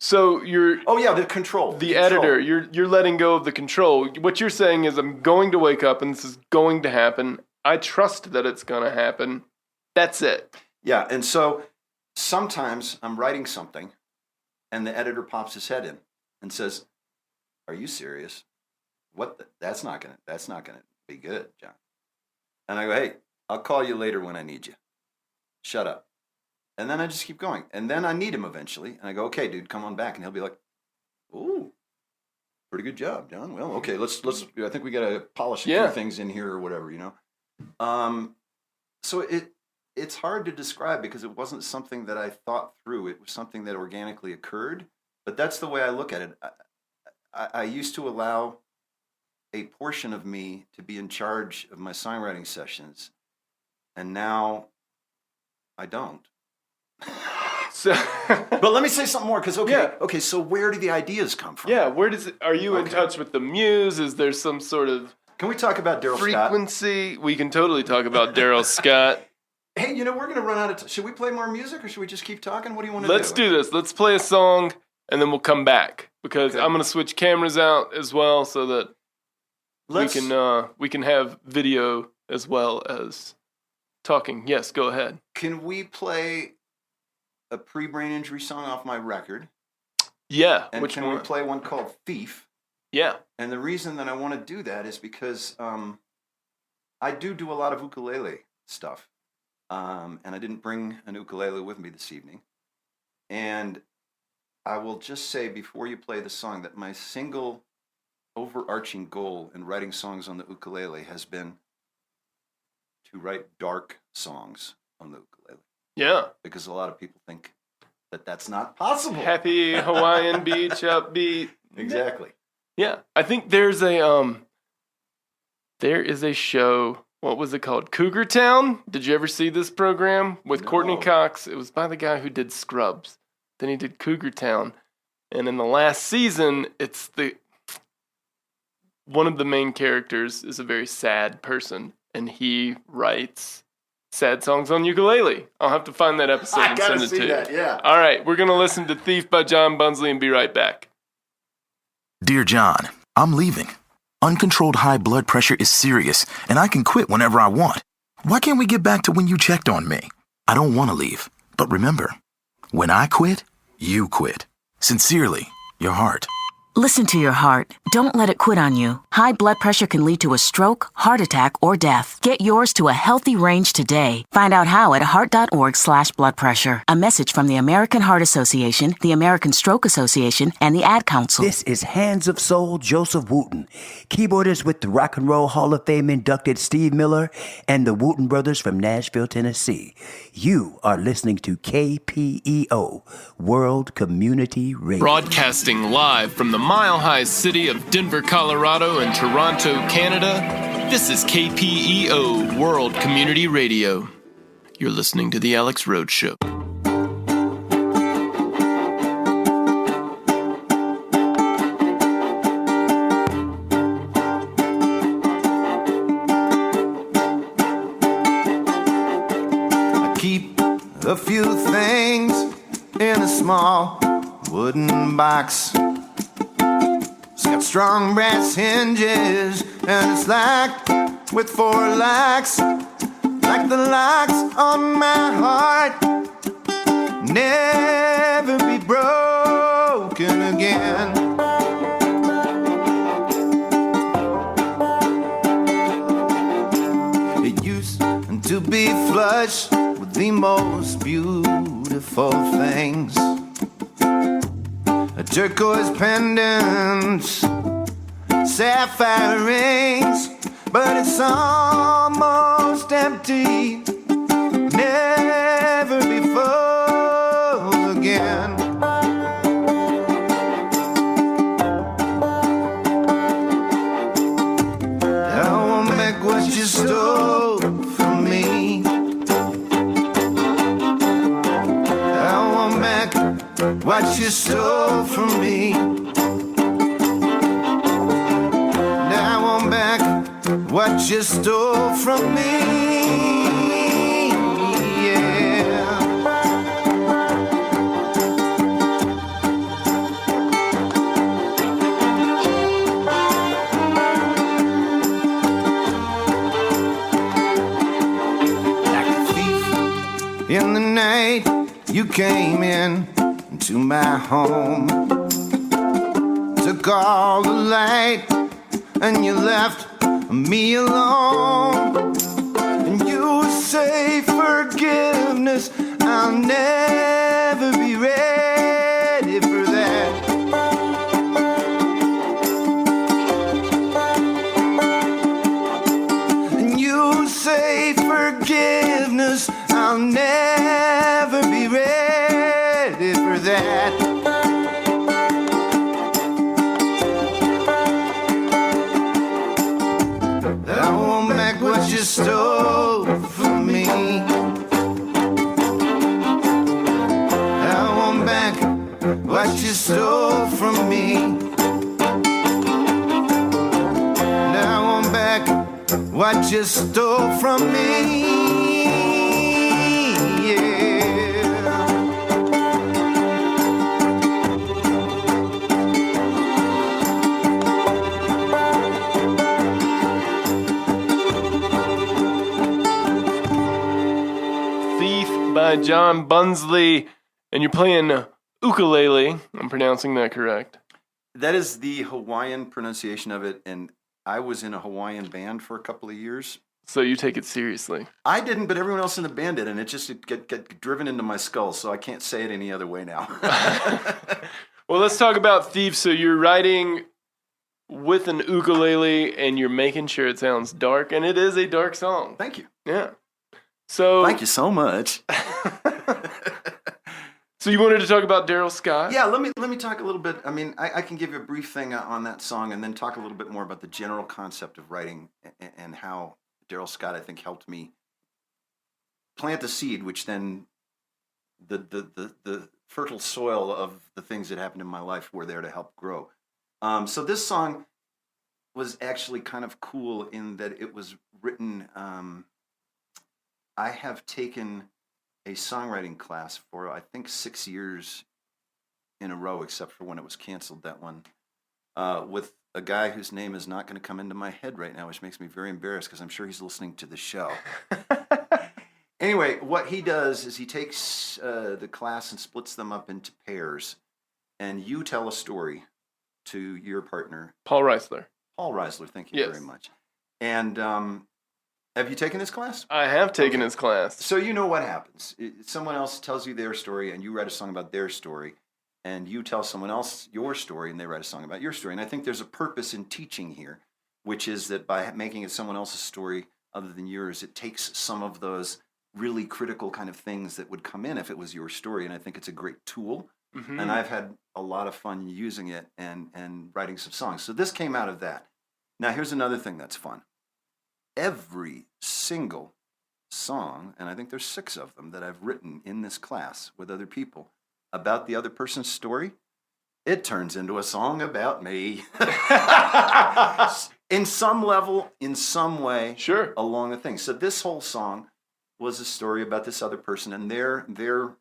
So you're the control. the editor. You're letting go of the control. What you're saying is, I'm going to wake up and this is going to happen. I trust that it's going to happen. That's it. Yeah, and so sometimes I'm writing something, and the editor pops his head in and says, "Are you serious? That's not gonna be good, John." And I go, "Hey, I'll call you later when I need you. Shut up." And then I just keep going. And then I need him eventually. And I go, "Okay, dude, come on back." And he'll be like, "Ooh, pretty good job, John. Well, okay, let's I think we got to polish a few things in here or whatever, you know." So it's hard to describe because it wasn't something that I thought through. It was something that organically occurred. But that's the way I look at it. I used to allow a portion of me to be in charge of my songwriting sessions. And now I don't. So, but let me say something more, because okay, so where do the ideas come from? Yeah, are you in touch with the muse? Is there some sort of Can we talk about Daryl Scott? frequency? We can totally talk about Daryl Scott. Hey, we're going to run out of time. Should we play more music, or should we just keep talking? What do you want to do? Let's do this. Let's play a song, and then we'll come back, because I'm going to switch cameras out as well so that we can have video as well as talking. Yes, go ahead. Can we play a pre-brain injury song off my record? Yeah. And which can one? we play one called Thief? Yeah. And the reason that I want to do that is because I do a lot of ukulele stuff. And I didn't bring an ukulele with me this evening. And I will just say before you play the song that my single overarching goal in writing songs on the ukulele has been to write dark songs on the ukulele. Yeah. Because a lot of people think that that's not possible. Happy Hawaiian beach upbeat. Exactly. Yeah. I think there is a show, what was it called? Cougar Town? Did you ever see this program with Courtney Cox? It was by the guy who did Scrubs. Then he did Cougar Town. And in the last season, one of the main characters is a very sad person, and he writes sad songs on ukulele. I'll have to find that episode and send it to you. That, yeah. All right, we're going to listen to Thief by John Bunzli and be right back. Dear John, I'm leaving. Uncontrolled high blood pressure is serious, and I can quit whenever I want. Why can't we get back to when you checked on me? I don't want to leave, but remember, when I quit, you quit. Sincerely, your heart. Listen to your heart. Don't let it quit on you. High blood pressure can lead to a stroke, heart attack, or death. Get yours to a healthy range today. Find out how at heart.org/blood pressure. A message from the American Heart Association, the American Stroke Association, and the Ad Council. This is Hands of Soul Joseph Wooten, keyboardist with the Rock and Roll Hall of Fame inducted Steve Miller and the Wooten Brothers from Nashville, Tennessee. You are listening to KPEO, World Community Radio. Broadcasting live from the mile-high city of Denver, Colorado, and Toronto, Canada, this is KPEO World Community Radio. You're listening to The Alex Rhodes Show. I keep a few things in a small wooden box. It's got strong brass hinges and it's locked with 4 locks, like the locks on my heart. Never be broken again. It used to be flush with the most beautiful things. Turquoise pendants, sapphire rings, but it's almost empty, never be full again. I won't make what you stole from me. I won't make what you stole from me. Now I want back what you stole from me. Yeah. In the night you came in to my home, took all the light and you left me alone. And you say forgiveness, I'll never be ready for that. And you say forgiveness, I'll never be ready for that. I want back what you stole from me. I want back what you stole from me. And I want back what you stole from me. Yeah. Thief by John Bunzli, and you're playing ukulele. I'm pronouncing that correct. That is the Hawaiian pronunciation of it, and I was in a Hawaiian band for a couple of years. So you take it seriously. I didn't, but everyone else in the band did, and it get driven into my skull, so I can't say it any other way now. Well, let's talk about Thief. So you're writing with an ukulele, and you're making sure it sounds dark, and it is a dark song. Thank you. Yeah. So Thank you so much. So you wanted to talk about Daryl Scott? Yeah, let me talk a little bit. I mean, I can give you a brief thing on that song, and then talk a little bit more about the general concept of writing and how Daryl Scott, I think, helped me plant the seed, which then the fertile soil of the things that happened in my life were there to help grow. So this song was actually kind of cool in that it was written. I have taken a songwriting class for, I think, 6 years in a row, except for when it was canceled, that one, with a guy whose name is not going to come into my head right now, which makes me very embarrassed because I'm sure he's listening to the show. Anyway, what he does is he takes the class and splits them up into pairs, and you tell a story to your partner. Paul Reisler. Paul Reisler, thank you very much. And have you taken this class? I have taken his class. So you know what happens. Someone else tells you their story, and you write a song about their story, and you tell someone else your story, and they write a song about your story. And I think there's a purpose in teaching here, which is that by making it someone else's story other than yours, it takes some of those really critical kind of things that would come in if it was your story. And I think it's a great tool. Mm-hmm. And I've had a lot of fun using it and writing some songs. So this came out of that. Now, here's another thing that's fun. Every single song, and I think there's 6 of them that I've written in this class with other people about the other person's story, it turns into a song about me. In some level, in some way, sure, along the thing. So this whole song was a story about this other person and their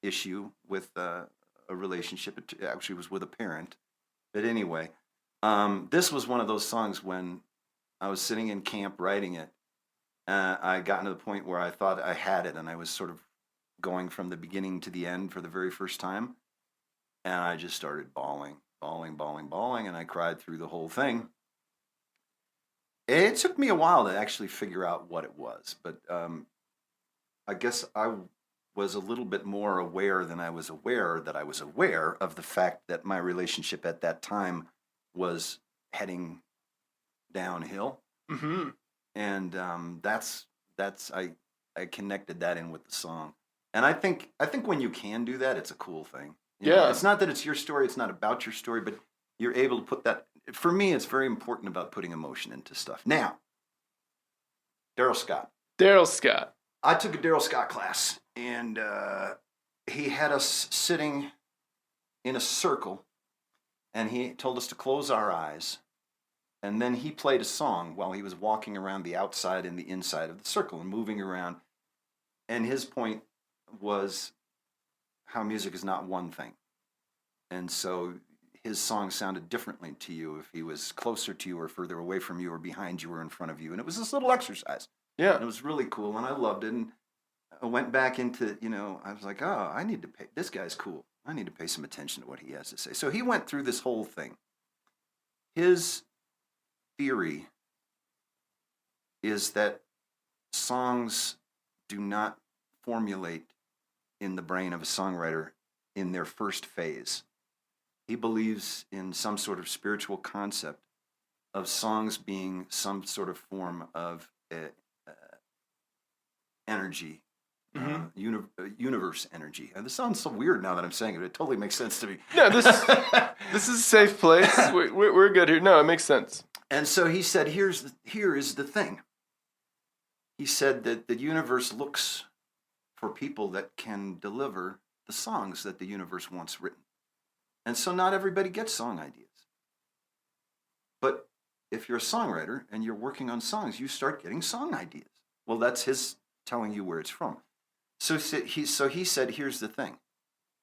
issue with a relationship. It actually was with a parent. But anyway, this was one of those songs when I was sitting in camp writing it. I got to the point where I thought I had it, and I was sort of going from the beginning to the end for the very first time. And I just started bawling, and I cried through the whole thing. It took me a while to actually figure out what it was, but I guess I was a little bit more aware than I was aware that I was aware of the fact that my relationship at that time was heading downhill. Mm-hmm. And I connected that in with the song. And I think when you can do that, it's a cool thing. You know, it's not that it's your story, it's not about your story, but you're able to put that. For me, it's very important about putting emotion into stuff. Now, Daryl Scott. Daryl Scott. I took a Daryl Scott class, and he had us sitting in a circle, and he told us to close our eyes, and then he played a song while he was walking around the outside and the inside of the circle and moving around. And his point was how music is not one thing. And so his song sounded differently to you if he was closer to you or further away from you or behind you or in front of you. And it was this little exercise. Yeah. And it was really cool, and I loved it. And I went back into, I was like, oh, I need to pay, this guy's cool. I need to pay some attention to what he has to say. So he went through this whole thing. His theory is that songs do not formulate in the brain of a songwriter in their first phase. He believes in some sort of spiritual concept of songs being some sort of form of energy, universe energy. And this sounds so weird now that I'm saying it. It totally makes sense to me. No, this is a safe place. We're good here. No, it makes sense. And so he said, here is the thing. He said that the universe looks for people that can deliver the songs that the universe wants written. And so not everybody gets song ideas. But if you're a songwriter and you're working on songs, you start getting song ideas. Well, that's his telling you where it's from. So he said, here's the thing.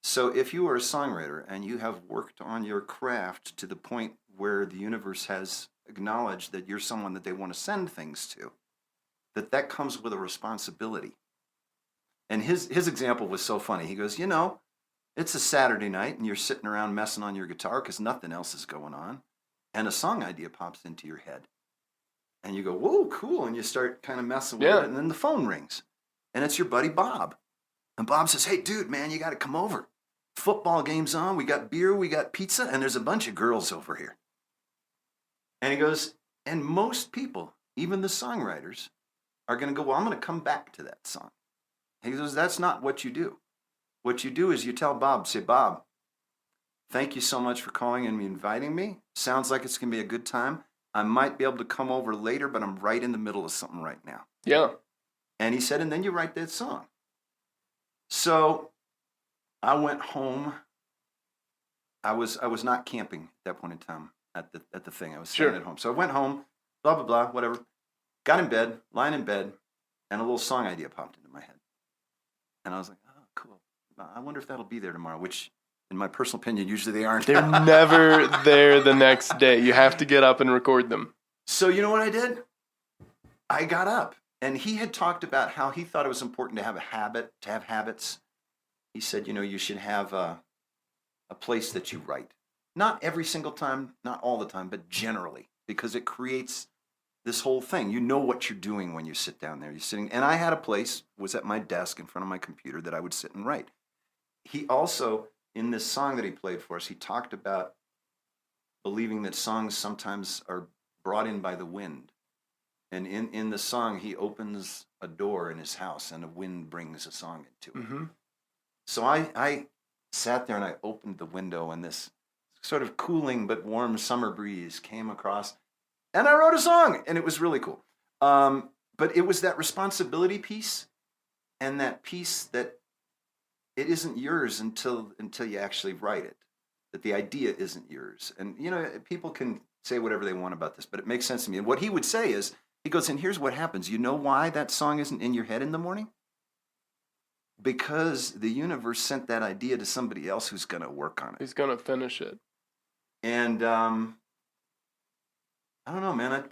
So if you are a songwriter and you have worked on your craft to the point where the universe has acknowledged that you're someone that they want to send things to, that comes with a responsibility. And his example was so funny. He goes, it's a Saturday night and you're sitting around messing on your guitar because nothing else is going on. And a song idea pops into your head. And you go, whoa, cool. And you start kind of messing with it. And then the phone rings. And it's your buddy Bob. And Bob says, hey, dude, man, you got to come over. Football game's on. We got beer, we got pizza, and there's a bunch of girls over here. And he goes, and most people, even the songwriters, are going to go, well, I'm going to come back to that song. He goes, that's not what you do. What you do is you tell Bob, say, Bob, thank you so much for calling and inviting me. Sounds like it's going to be a good time. I might be able to come over later, but I'm right in the middle of something right now. Yeah. And he said, and then you write that song. So I went home. I was not camping at that point in time at the thing. I was staying at home. So I went home, blah, blah, blah, whatever. Got in bed, lying in bed, and a little song idea popped into my head. And I was like, oh, cool. I wonder if that'll be there tomorrow, which in my personal opinion, usually they aren't. They're never there the next day. You have to get up and record them. So you know what I did? I got up. And he had talked about how he thought it was important to have habits. He said, you should have a place that you write. Not every single time, not all the time, but generally, because it creates this whole thing. You know what you're doing when you sit down there. You're sitting, and I had a place, was at my desk in front of my computer that I would sit and write. He also, in this song that he played for us, he talked about believing that songs sometimes are brought in by the wind. And in the song, he opens a door in his house and the wind brings a song into it. Mm-hmm. So I sat there and I opened the window and this sort of cooling but warm summer breeze came across and I wrote a song and it was really cool. But it was that responsibility piece and that piece that it isn't yours until you actually write it, that the idea isn't yours. And, people can say whatever they want about this, but it makes sense to me. And what he would say is, he goes, and here's what happens. You know why that song isn't in your head in the morning? Because the universe sent that idea to somebody else who's going to work on it. Who's going to finish it. And I don't know, man.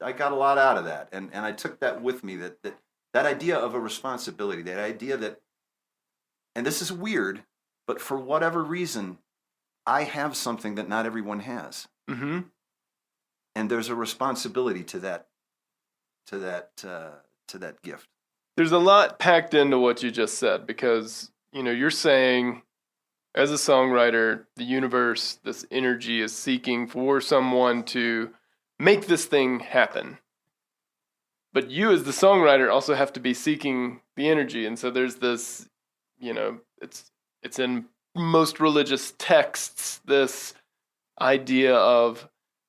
I got a lot out of that. And I took that with me, that idea of a responsibility, that idea that, and this is weird, but for whatever reason, I have something that not everyone has. Mm-hmm. And there's a responsibility to that gift. There's a lot packed into what you just said because, you're saying as a songwriter, the universe, this energy is seeking for someone to make this thing happen. But you as the songwriter also have to be seeking the energy. And so there's this, it's in most religious texts, this idea of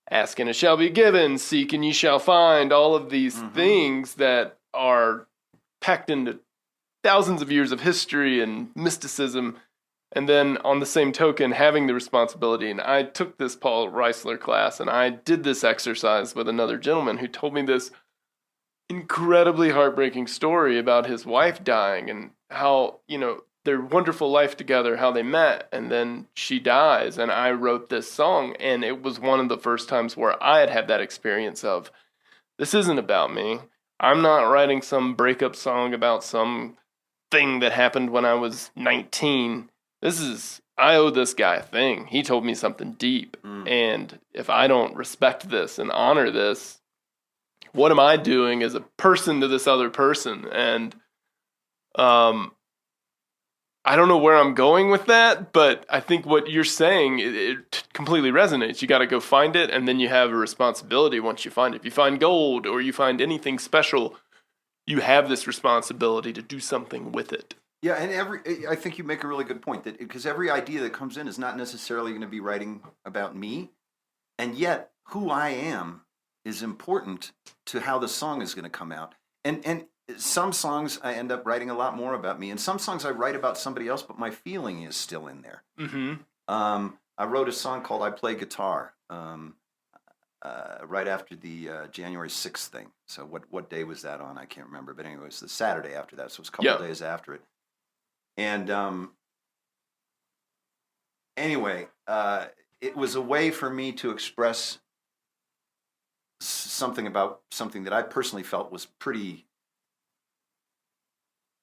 ask and it shall be given, seek and ye shall find, all of these things that are packed into thousands of years of history and mysticism. And then on the same token, having the responsibility. And I took this Paul Reisler class and I did this exercise with another gentleman who told me this incredibly heartbreaking story about his wife dying and how, their wonderful life together, how they met, and then she dies, and I wrote this song, and it was one of the first times where I had that experience of, this isn't about me. I'm not writing some breakup song about some thing that happened when I was 19. I owe this guy a thing. He told me something deep. And if I don't respect this and honor this, what am I doing as a person to this other person? And I don't know where I'm going with that, but I think what you're saying, it completely resonates. You got to go find it, and then you have a responsibility once you find it. If you find gold or you find anything special, you have this responsibility to do something with it. Yeah, and I think you make a really good point, that because every idea that comes in is not necessarily going to be writing about me, and yet who I am is important to how the song is going to come out. And some songs I end up writing a lot more about me, and some songs I write about somebody else, but my feeling is still in there. I wrote a song called "I Play Guitar" right after the January 6th thing. So what day was that on? I can't remember, but anyway, it was the Saturday after that, so it was a couple of days after it. And anyway, it was a way for me to express something about something that I personally felt was pretty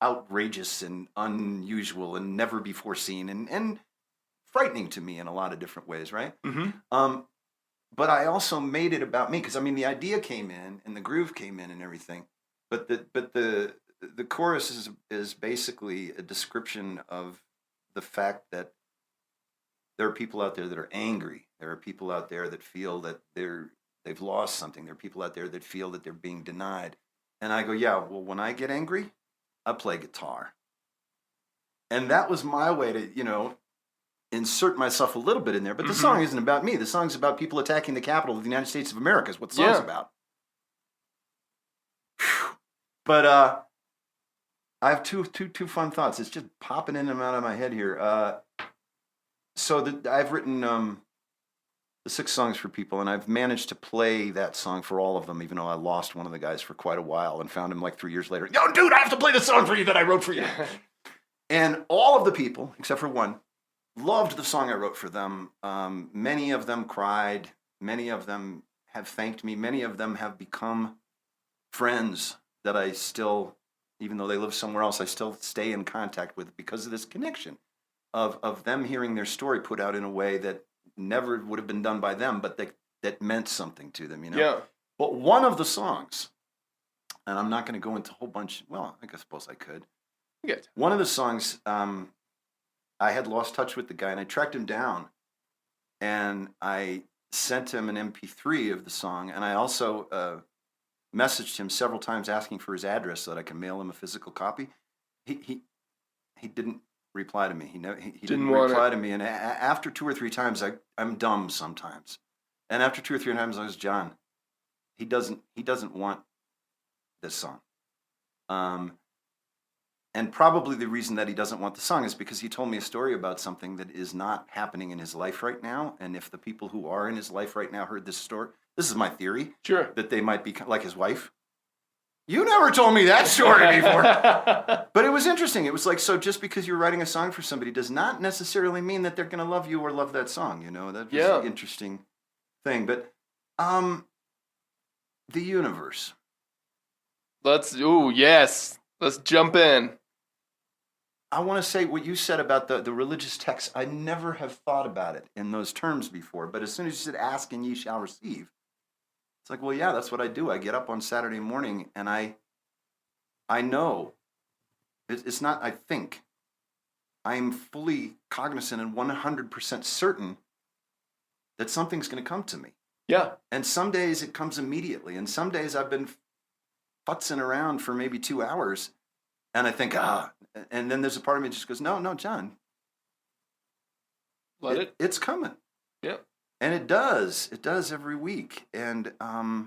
outrageous and unusual and never before seen and frightening to me in a lot of different ways, right? But I also made it about me, because I mean the idea came in and the groove came in and everything, but the chorus is basically a description of the fact that there are people out there that are angry. There are people out there that feel that they've lost something. There are people out there that feel that they're being denied. And I go, yeah, well, when I get angry, I play guitar. And that was my way to, insert myself a little bit in there. But the song isn't about me. The song's about people attacking the Capitol of the United States of America is what the song's about. Whew. But I have two fun thoughts. It's just popping in and out of my head here. So I've written the 6 songs for people, and I've managed to play that song for all of them, even though I lost one of the guys for quite a while and found him like 3 years later. Yo, dude, I have to play the song for you that I wrote for you. And all of the people, except for one, loved the song I wrote for them. Many of them cried. Many of them have thanked me. Many of them have become friends that I still, even though they live somewhere else, I still stay in contact with because of this connection of them hearing their story put out in a way that never would have been done by them, but that meant something to them, Yeah. But one of the songs, and I'm not going to go into a whole bunch, well, I suppose I could. Good. One of the songs, I had lost touch with the guy, and I tracked him down, and I sent him an MP3 of the song, and I also messaged him several times asking for his address so that I could mail him a physical copy. He didn't reply to me. He didn't reply to me, and after 2 or 3 times, I'm dumb sometimes, and after 2 or 3 times, I was, John, he doesn't want this song. And probably the reason that he doesn't want the song is because he told me a story about something that is not happening in his life right now. And if the people who are in his life right now heard this story, this is my theory, Sure, that they might be like his wife. You never told me that story before. But it was interesting. It was like, so just because you're writing a song for somebody does not necessarily mean that they're going to love you or love that song. That was an interesting thing. But the universe. Let's jump in. I want to say what you said about the religious text. I never have thought about it in those terms before. But as soon as you said, ask and ye shall receive, it's like, well, yeah, that's what I do. I get up on Saturday morning and I know. It's not, I think. I'm fully cognizant and 100% certain that something's going to come to me. Yeah. And some days it comes immediately. And some days I've been futzing around for maybe 2 hours. And I think, and then there's a part of me that just goes, no, John. It's coming. Yeah. And it does. It does every week. And I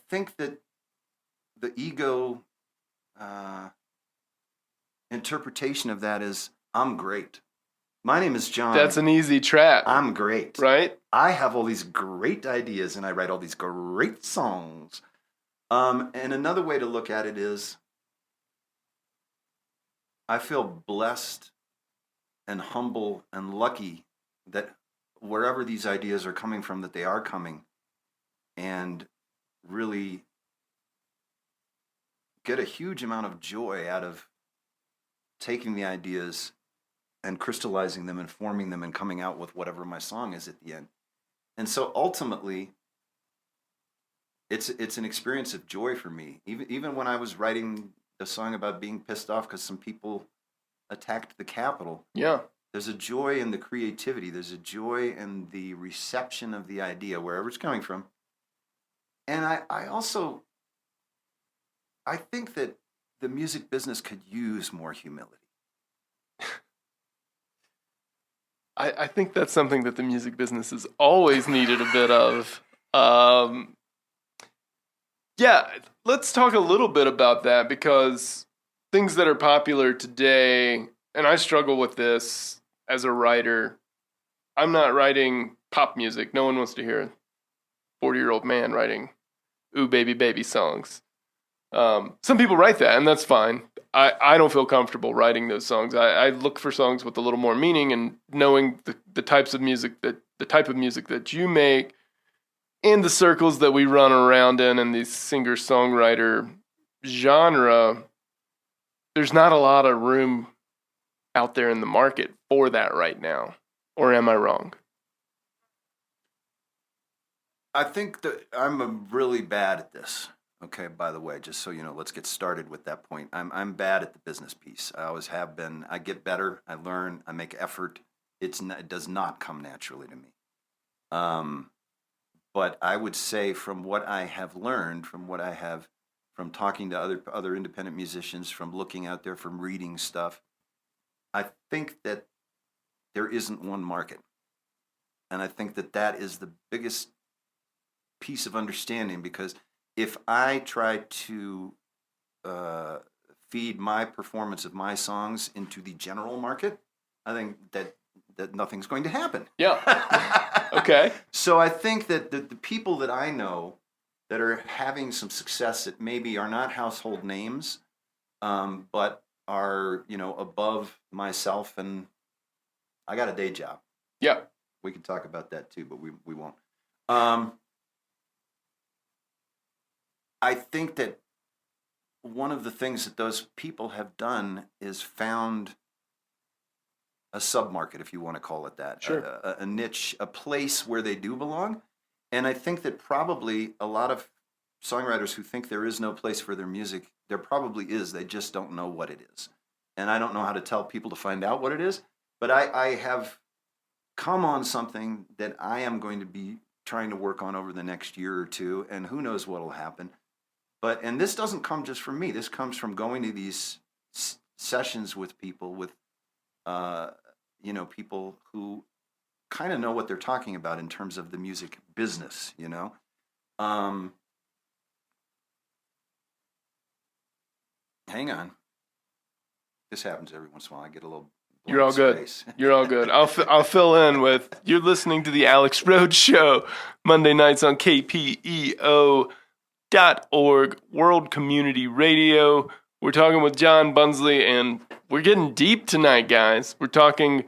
think that the ego interpretation of that is, I'm great. My name is John. That's an easy trap. I'm great. Right? I have all these great ideas and I write all these great songs. And another way to look at it is, I feel blessed and humble and lucky that wherever these ideas are coming from, that they are coming, and really get a huge amount of joy out of taking the ideas and crystallizing them and forming them and coming out with whatever my song is at the end. And so ultimately, it's an experience of joy for me. Even when I was writing a song about being pissed off because some people attacked the Capitol. Yeah. There's a joy in the creativity. There's a joy in the reception of the idea, wherever it's coming from. And I also think that the music business could use more humility. I think that's something that the music business has always needed a bit of. Yeah, let's talk a little bit about that, because things that are popular today, and I struggle with this as a writer. I'm not writing pop music. No one wants to hear a 40-year-old man writing "Ooh Baby Baby" songs. Some people write that, and that's fine. I don't feel comfortable writing those songs. I look for songs with a little more meaning, and knowing the types of music the type of music that you make, in the circles that we run around in the singer-songwriter genre, there's not a lot of room out there in the market for that right now. Or am I wrong? I think that I'm really bad at this. Okay, by the way, just so you know, let's get started with that point. I'm bad at the business piece. I always have been. I get better. I learn. I make effort. It does not come naturally to me. But I would say, from what I have learned, from talking to other independent musicians, from looking out there, from reading stuff, I think that there isn't one market. And I think that is the biggest piece of understanding, because if I try to feed my performance of my songs into the general market, I think that nothing's going to happen. Yeah. Okay. So I think that the people that I know that are having some success that maybe are not household names, but are, above myself, and I got a day job. Yeah. We can talk about that too, but we won't. I think that one of the things that those people have done is found a submarket, if you want to call it that. Sure. A niche, a place where they do belong. And I think that probably a lot of songwriters who think there is no place for their music, there probably is. They just don't know what it is. And I don't know how to tell people to find out what it is, but I have come on something that I am going to be trying to work on over the next year or two, and who knows what will happen. And this doesn't come just from me. This comes from going to these sessions with people, people who kind of know what they're talking about in terms of the music business, Hang on. This happens every once in a while. I get a little You're all good. space. You're all good. I'll fill in with, you're listening to the Alex Rhodes Show, Monday nights on KPEO.org, World Community Radio. We're talking with John Bunzli, and we're getting deep tonight, guys. We're talking,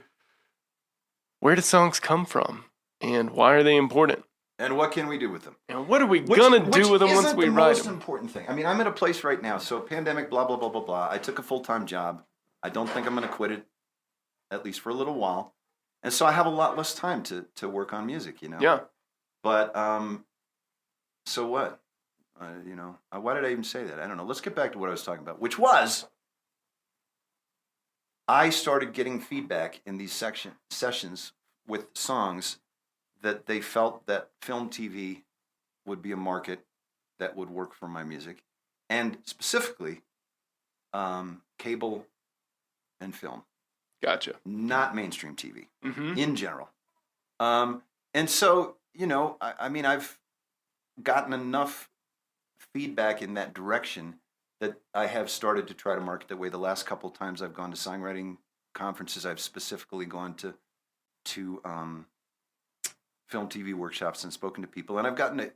where do songs come from, and why are they important? And what can we do with them? And what are we gonna do with them once we write them? Which isn't the most important thing. I mean, I'm at a place right now, so pandemic, blah, blah, blah, blah, blah. I took a full-time job. I don't think I'm going to quit it, at least for a little while. And so I have a lot less time to work on music, Yeah. But, so what? Why did I even say that? I don't know. Let's get back to what I was talking about, which was I started getting feedback in these sessions with songs that they felt that film TV would be a market that would work for my music, and specifically cable and film. Gotcha. Not mainstream TV Mm-hmm. in general. And so, I've gotten enough feedback in that direction that I have started to try to market that way. The last couple of times I've gone to songwriting conferences, I've specifically gone to film TV workshops and spoken to people, and I've gotten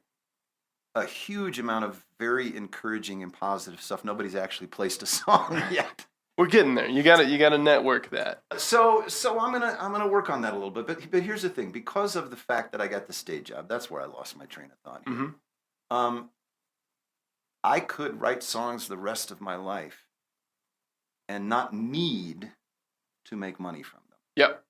a huge amount of very encouraging and positive stuff. Nobody's actually placed a song yet. We're getting there. You gotta network that. So I'm gonna work on that a little bit. But here's the thing: because of the fact that I got the stage job, that's where I lost my train of thought. Mm-hmm. I could write songs the rest of my life and not need to make money from them. Yep.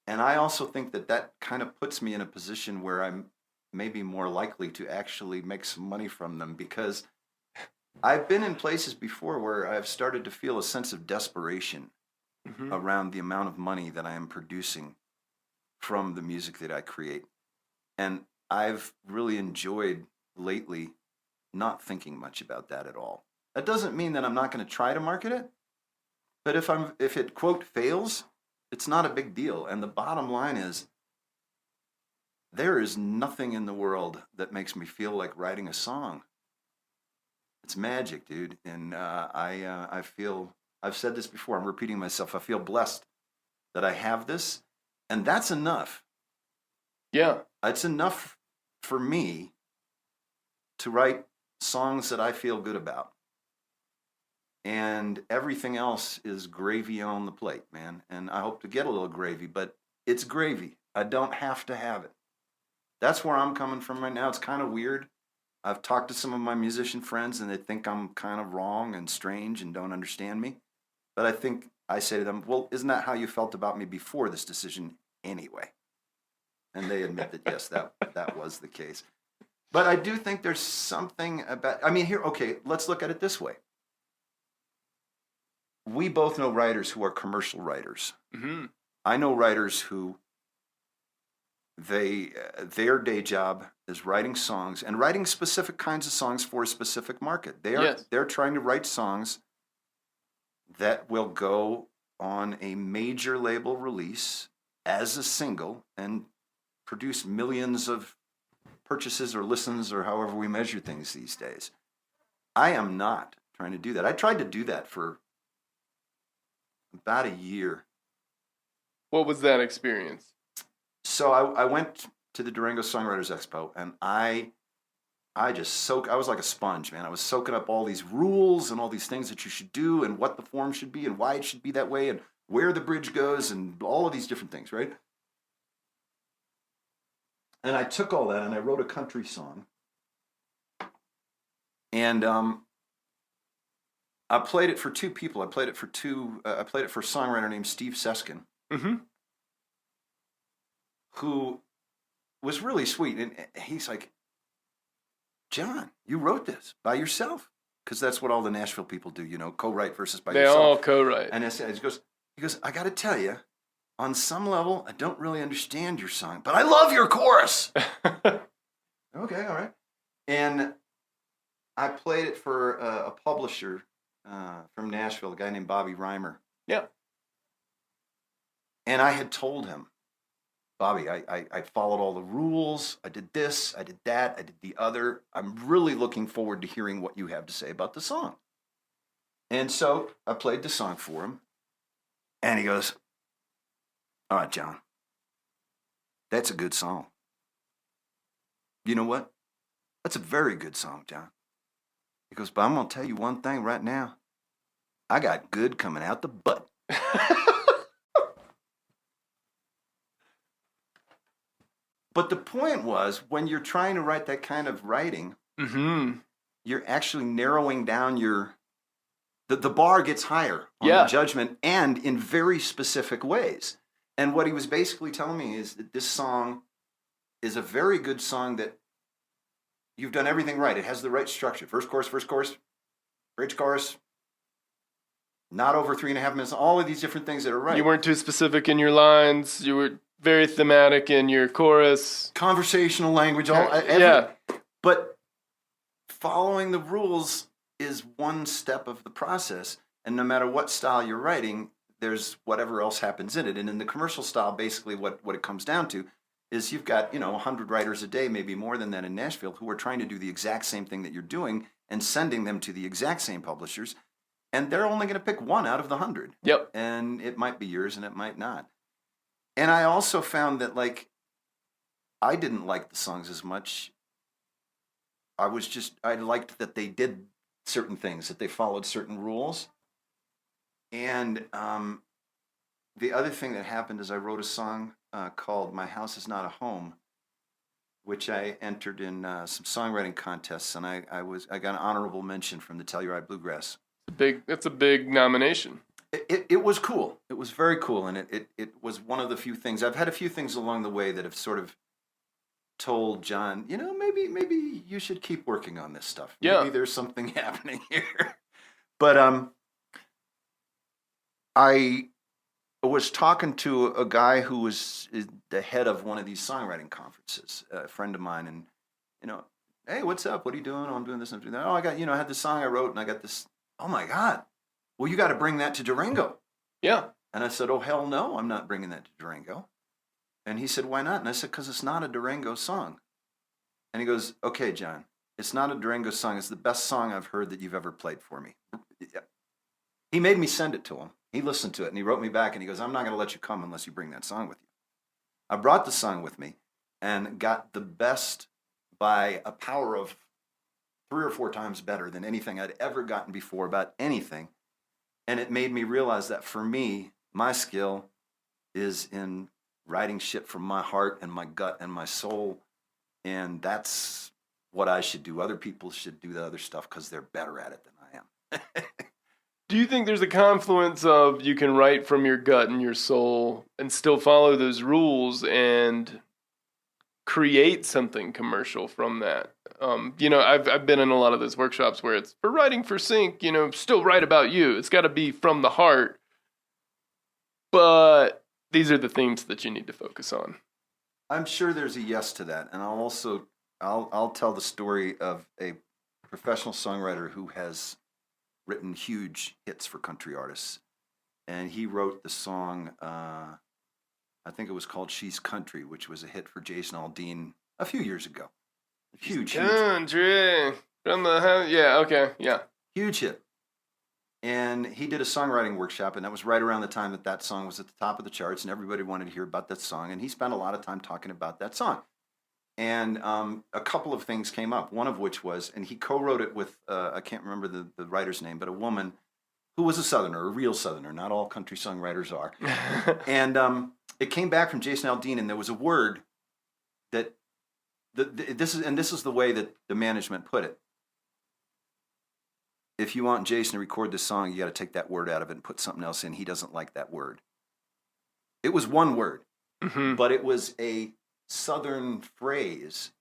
And I also think that that kind of puts me in a position where I'm maybe more likely to actually make some money from them, because I've been in places before where I've started to feel a sense of desperation around the amount of money that I am producing from the music that I create. And I've really enjoyed lately not thinking much about that at all. That doesn't mean that I'm not going to try to market it, but if it quote fails, it's not a big deal. And the bottom line is, there is nothing in the world that makes me feel like writing a song. It's magic, dude. And I feel, I've said this before, I'm repeating myself, I feel blessed that I have this, and that's enough. Yeah. It's enough for me to write songs that I feel good about. And everything else is gravy on the plate, man. And I hope to get a little gravy, but it's gravy. I don't have to have it. That's where I'm coming from right now. It's kind of weird. I've talked to some of my musician friends, and they think I'm kind of wrong and strange and don't understand me. But I say to them, well, isn't that how you felt about me before this decision anyway? And they admit that, yes, that was the case. But I do think there's something about, okay, let's look at it this way. We both know writers who are commercial writers. Mm-hmm. I know writers who their day job is writing songs and writing specific kinds of songs for a specific market. They're trying to write songs that will go on a major label release as a single and produce millions of purchases or listens or however we measure things these days. I am not trying to do that. I tried to do that for about a year. What was that experience? So I went to the Durango Songwriters Expo, and I was like a sponge, man. I was soaking up all these rules and all these things that you should do and what the form should be and why it should be that way and where the bridge goes and all of these different things, right? And I took all that and I wrote a country song. And I played it for two people. I played it for a songwriter named Steve Seskin, who was really sweet. And he's like, John, you wrote this by yourself. Because that's what all the Nashville people do, co-write versus by yourself. They all co-write. And he goes, I got to tell you, on some level, I don't really understand your song, but I love your chorus. Okay, all right. And I played it for a publisher from Nashville, a guy named Bobby Reimer. Yeah. And I had told him, Bobby, I followed all the rules. I did this, I did that, I did the other. I'm really looking forward to hearing what you have to say about the song. And so I played the song for him. And he goes, all right, John, that's a good song. You know what? That's a very good song, John. He goes, but I'm going to tell you one thing right now. I got good coming out the butt. But the point was, when you're trying to write that kind of writing, you're actually narrowing down the bar gets higher on the judgment, and in very specific ways. And what he was basically telling me is that this song is a very good song that you've done everything right. It has the right structure. First chorus, bridge chorus, not over 3.5 minutes, all of these different things that are right. You weren't too specific in your lines. You were very thematic in your chorus. Conversational language, But following the rules is one step of the process. And no matter what style you're writing, there's whatever else happens in it. And in the commercial style, basically what it comes down to is you've got, 100 writers a day, maybe more than that in Nashville, who are trying to do the exact same thing that you're doing and sending them to the exact same publishers. And they're only going to pick one out of the 100. Yep. And it might be yours and it might not. And I also found that, I didn't like the songs as much. I liked that they did certain things, that they followed certain rules. And the other thing that happened is I wrote a song called My House Is Not a Home, which I entered in some songwriting contests, and I got an honorable mention from the Telluride Bluegrass. It's a big nomination. It was cool. It was very cool, and it was one of the few things. I've had a few things along the way that have sort of told John, maybe you should keep working on this stuff. Yeah. Maybe there's something happening here. But I was talking to a guy who was the head of one of these songwriting conferences, a friend of mine, and hey, what's up? What are you doing? Oh, I'm doing this and doing that. Oh, I got I had this song I wrote, and I got this. Oh my God! Well, you got to bring that to Durango. Yeah. And I said, oh hell no, I'm not bringing that to Durango. And he said, why not? And I said, because it's not a Durango song. And he goes, okay, John, it's not a Durango song. It's the best song I've heard that you've ever played for me. He made me send it to him. He listened to it, and he wrote me back, and he goes, I'm not going to let you come unless you bring that song with you. I brought the song with me and got the best by a power of 3 or 4 times better than anything I'd ever gotten before about anything. And it made me realize that for me, my skill is in writing shit from my heart and my gut and my soul. And that's what I should do. Other people should do the other stuff because they're better at it than I am. Do you think there's a confluence of you can write from your gut and your soul and still follow those rules and create something commercial from that? I've been in a lot of those workshops where it's for writing for sync, still write about you. It's got to be from the heart. But these are the themes that you need to focus on. I'm sure there's a yes to that. And I'll tell the story of a professional songwriter who has written huge hits for country artists. And he wrote the song, I think it was called She's Country, which was a hit for Jason Aldean a few years ago. Huge. Country from the house. Yeah, okay, yeah. Huge hit. And he did a songwriting workshop, and that was right around the time that song was at the top of the charts, and everybody wanted to hear about that song. And he spent a lot of time talking about that song. And a couple of things came up, one of which was, and he co-wrote it with, I can't remember the writer's name, but a woman who was a Southerner, a real Southerner. Not all country songwriters are. And it came back from Jason Aldean, and there was a word that, this is the way that the management put it. If you want Jason to record this song, you got to take that word out of it and put something else in. He doesn't like that word. It was one word, but it was a Southern phrase.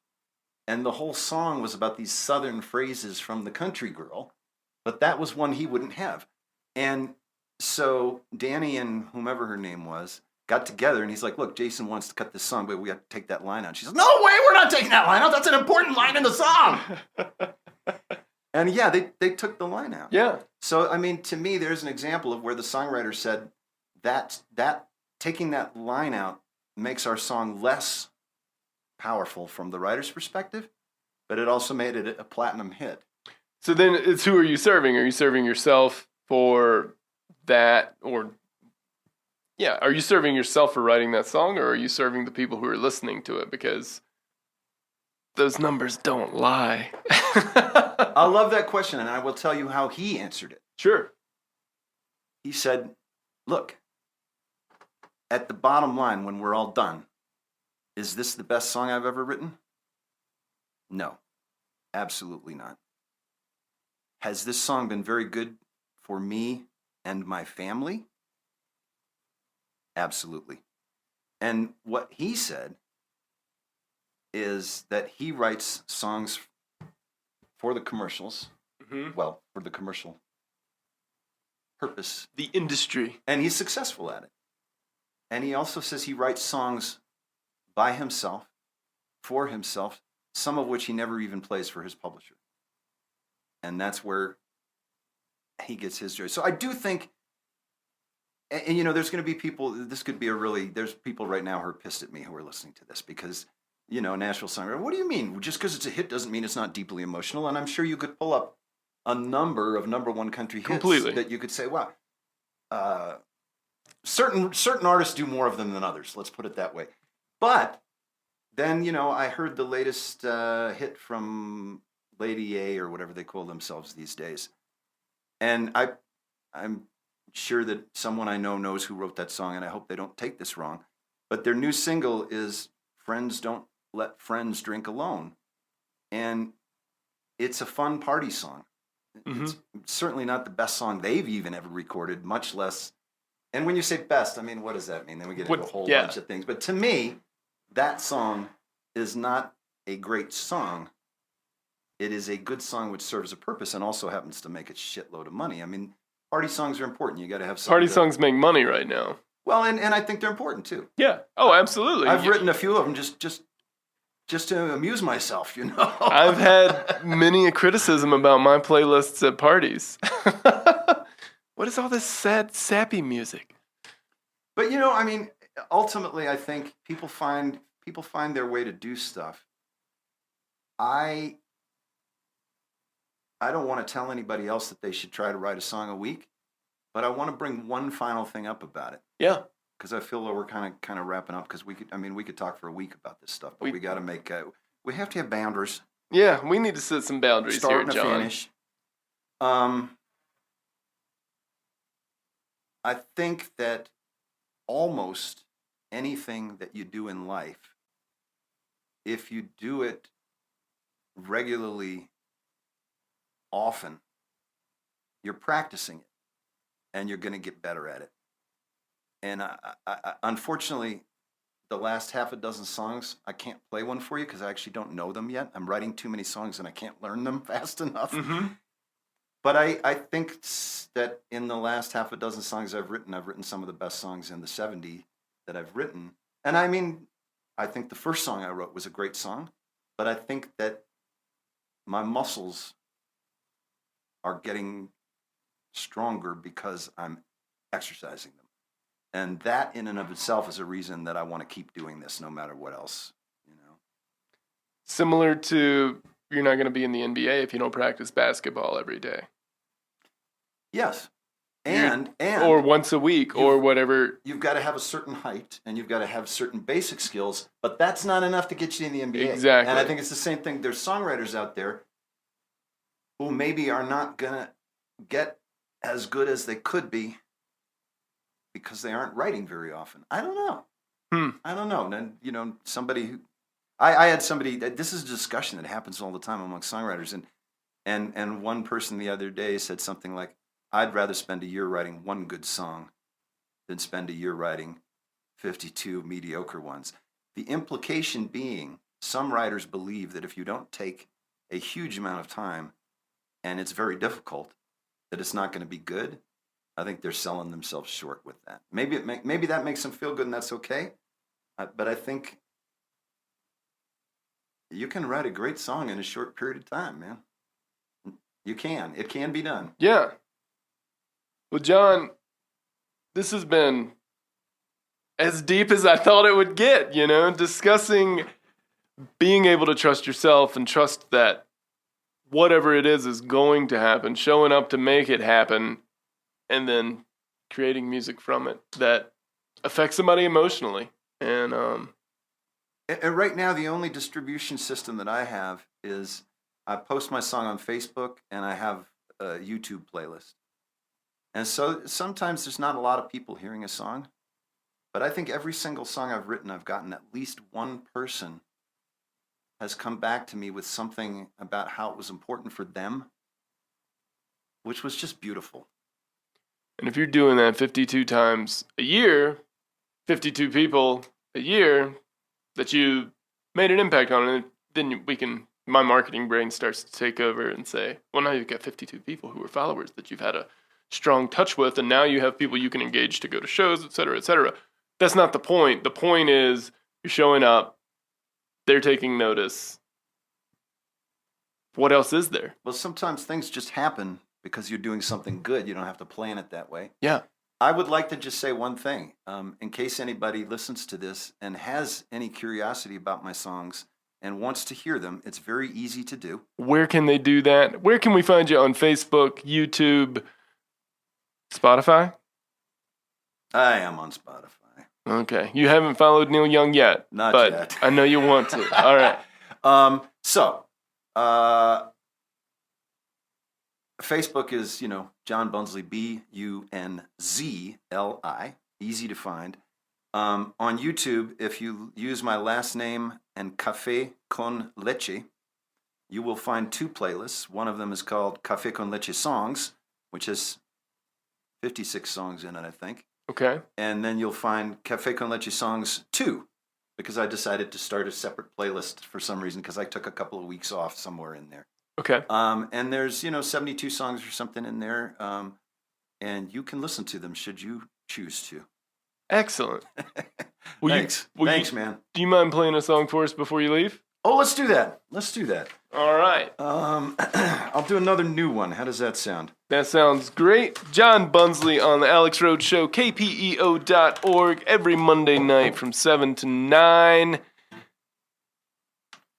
And the whole song was about these Southern phrases from the country girl, but that was one he wouldn't have. And so Danny and whomever her name was got together, and he's like, look, Jason wants to cut this song, but we have to take that line out. She says, no way, we're not taking that line out. That's an important line in the song. And yeah, they took the line out. Yeah. So, I mean, to me, there's an example of where the songwriter said that taking that line out makes our song less powerful from the writer's perspective, but it also made it a platinum hit. So then it's who are you serving? Are you serving yourself for that? Or, yeah, are you serving yourself for writing that song, or are you serving the people who are listening to it? Because those numbers don't lie. I love that question, and I will tell you how he answered it. Sure. He said, look, at the bottom line, when we're all done, is this the best song I've ever written? No, absolutely not. Has this song been very good for me and my family? Absolutely. And what he said is that he writes songs for the commercials, well, for the commercial purpose. The industry. And he's successful at it. And he also says he writes songs by himself, for himself, some of which he never even plays for his publisher. And that's where he gets his joy. So I do think, and there's going to be people, this could be there's people right now who are pissed at me who are listening to this because, Nashville songwriter, what do you mean? Just because it's a hit doesn't mean it's not deeply emotional. And I'm sure you could pull up a number of number one country hits that you could say, wow, certain artists do more of them than others. Let's put it that way. But then, I heard the latest hit from Lady A or whatever they call themselves these days. And I'm sure that someone I know knows who wrote that song, and I hope they don't take this wrong. But their new single is Friends Don't Let Friends Drink Alone. And it's a fun party song. It's certainly not the best song they've even ever recorded, much less. And when you say best, I mean, what does that mean? Then we get into a whole bunch of things. But to me, that song is not a great song. It is a good song which serves a purpose and also happens to make a shitload of money. I mean, party songs are important. You got to have something. Party songs make money right now. Well, and I think they're important too. Yeah. Oh, absolutely. I've written a few of them just to amuse myself, you know. I've had many a criticism about my playlists at parties. What is all this sad, sappy music? But you know, I mean, ultimately, I think people find their way to do stuff. I don't want to tell anybody else that they should try to write a song a week, but I want to bring one final thing up about it. Yeah. Because I feel that we're kind of wrapping up. Because we could talk for a week about this stuff, but we got to make. We have to have boundaries. Yeah, we need to set some boundaries Start here, and John. finish. I think that almost anything that you do in life, if you do it regularly, often, you're practicing it, and you're going to get better at it. And I unfortunately, the last half a dozen songs, I can't play one for you because I actually don't know them yet. I'm writing too many songs and I can't learn them fast enough. Mm-hmm. But I think that in the last half a dozen songs I've written some of the best songs in the 70 that I've written. And I mean, I think the first song I wrote was a great song, but I think that my muscles are getting stronger because I'm exercising them. And that in and of itself is a reason that I want to keep doing this no matter what else, you know. Similar to you're not going to be in the NBA if you don't practice basketball every day. Yes. And or once a week or whatever. You've got to have a certain height and you've got to have certain basic skills, but that's not enough to get you in the NBA. Exactly. And I think it's the same thing. There's songwriters out there who maybe are not going to get as good as they could be because they aren't writing very often. I don't know. I don't know. And, you know, somebody who, I had somebody, this is a discussion that happens all the time among songwriters. And one person the other day said something like, I'd rather spend a year writing one good song than spend a year writing 52 mediocre ones. The implication being, some writers believe that if you don't take a huge amount of time, and it's very difficult, that it's not going to be good. I think they're selling themselves short with that. Maybe that makes them feel good, and that's okay. But I think you can write a great song in a short period of time, man. You can. It can be done. Yeah. Well, John, this has been as deep as I thought it would get, you know, discussing being able to trust yourself and trust that whatever it is going to happen, showing up to make it happen, and then creating music from it that affects somebody emotionally. And right now, the only distribution system that I have is I post my song on Facebook and I have a YouTube playlist. And so sometimes there's not a lot of people hearing a song, but I think every single song I've written, I've gotten at least one person has come back to me with something about how it was important for them, which was just beautiful. And if you're doing that 52 times a year, 52 people a year that you made an impact on, then my marketing brain starts to take over and say, well, now you've got 52 people who are followers that you've had a strong touch with, and now you have people you can engage to go to shows, et cetera, et cetera. That's not the point. The point is you're showing up, they're taking notice. What else is there? Well, sometimes things just happen because you're doing something good. You don't have to plan it that way. Yeah. I would like to just say one thing. In case anybody listens to this and has any curiosity about my songs and wants to hear them, it's very easy to do. Where can they do that? Where can we find you on Facebook, YouTube, Spotify? I am on Spotify. Okay. You haven't followed Neil Young yet. Not but yet. I know you want to. All right. Facebook is, John Bunzli, Bunzli, easy to find. On YouTube, if you use my last name and Café con Leche, you will find 2 playlists. One of them is called Café con Leche Songs, which has 56 songs in it, I think. Okay. And then you'll find Café con Leche Songs 2, because I decided to start a separate playlist for some reason, because I took a couple of weeks off somewhere in there. Okay. And there's, 72 songs or something in there, and you can listen to them should you choose to. Excellent. Thanks, man. Do you mind playing a song for us before you leave? Oh, let's do that. All right. I'll do another new one. How does that sound? That sounds great. John Bunzli on the Alex Rhodes Show, kpeo.org, every Monday night from 7 to 9.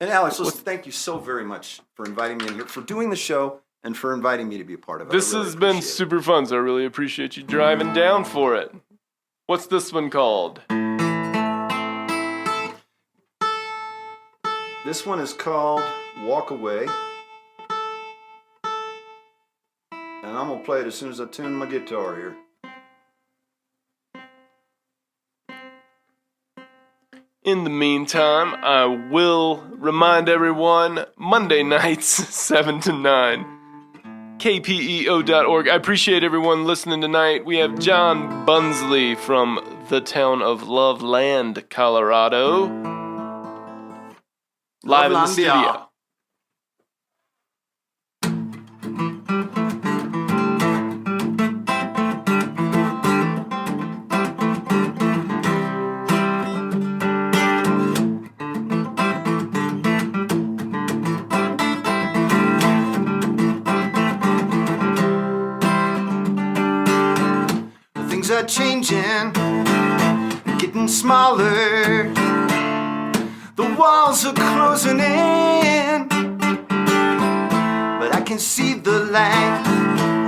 And Alex, listen, thank you so very much for inviting me in here, for doing the show, and for inviting me to be a part of it. This has been super fun, so I really appreciate you driving down for it. What's this one called? This one is called Walk Away. And I'm going to play it as soon as I tune my guitar here. In the meantime, I will remind everyone, Monday nights, 7 to 9, kpeo.org. I appreciate everyone listening tonight. We have John Bunzli from the town of Loveland, Colorado, live in the studio. Things are changing, getting smaller. The walls are closing in, but I can see the light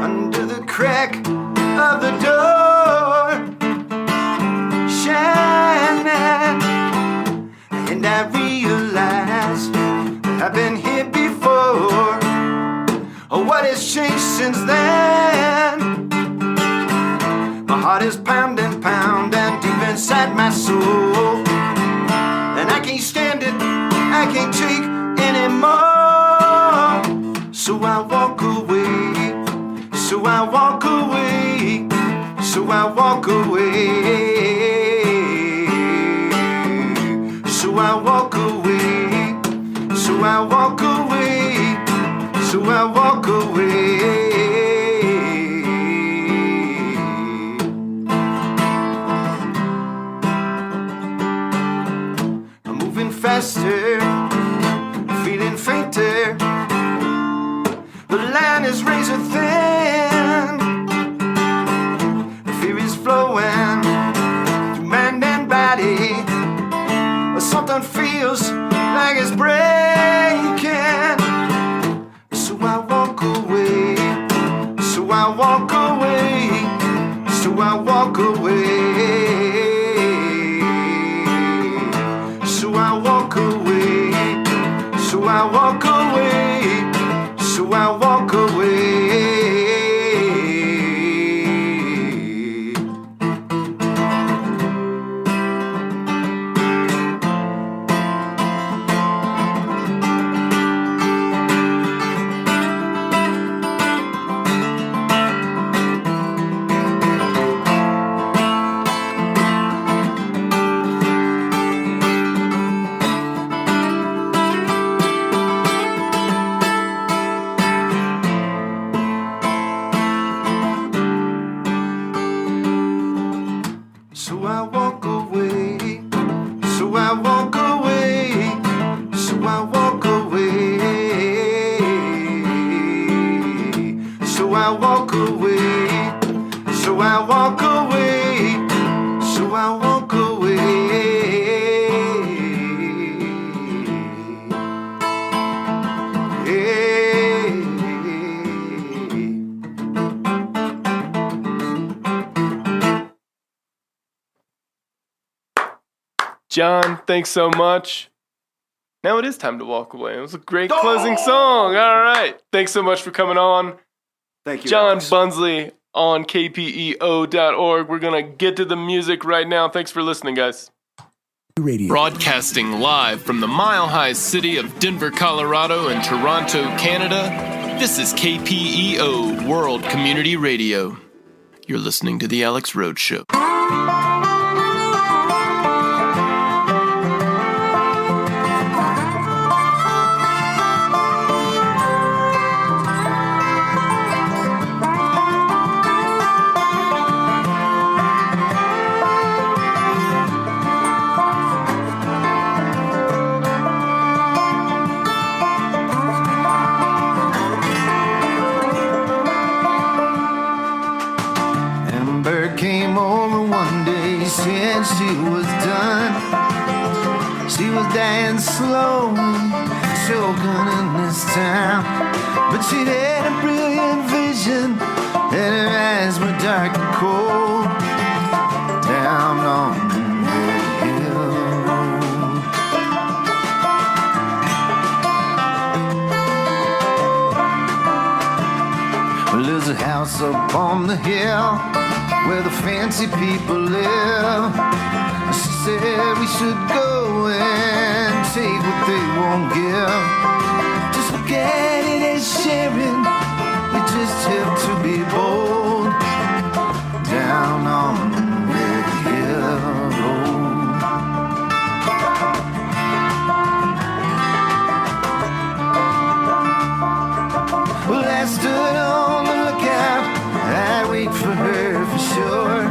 under the crack of the door shining, and I realize I've been here before. Oh, what has changed since then? My heart is pounding, pounding deep inside my soul, and I can't stand it, I can't take anymore. So I walk away, so I walk away, so I walk away, so I walk away, so I walk away, so I walk away. Faster, feeling fainter. The line is razor thin. Fear is flowing through mind and body. Something feels like it's breaking. So I walk away. So I walk away. So I walk away. So I walk away, so I walk away, so I walk away. So I walk away, so I walk away, so I walk away, so I walk away, so I walk away, so I walk away. John, thanks so much. Now it is time to walk away. It was a great closing song. All right. Thanks so much for coming on. Thank you, John Alex. Bunzli on kpeo.org. We're going to get to the music right now. Thanks for listening, guys. Radio. Broadcasting live from the mile-high city of Denver, Colorado and Toronto, Canada, this is KPEO World Community Radio. You're listening to The Alex Rhodes Show. Said she was done. She was dying slowly, choking in this town. But she had a brilliant vision, and her eyes were dark and cold. Down on the hill road. Well, there's a house up on the hill where the fancy people live. She said we should go and take what they won't give. Just look at it as sharing. We just have to be bold. Down on the Red Hill Road. Well, I stood on the lookout. I'd wait for her for sure.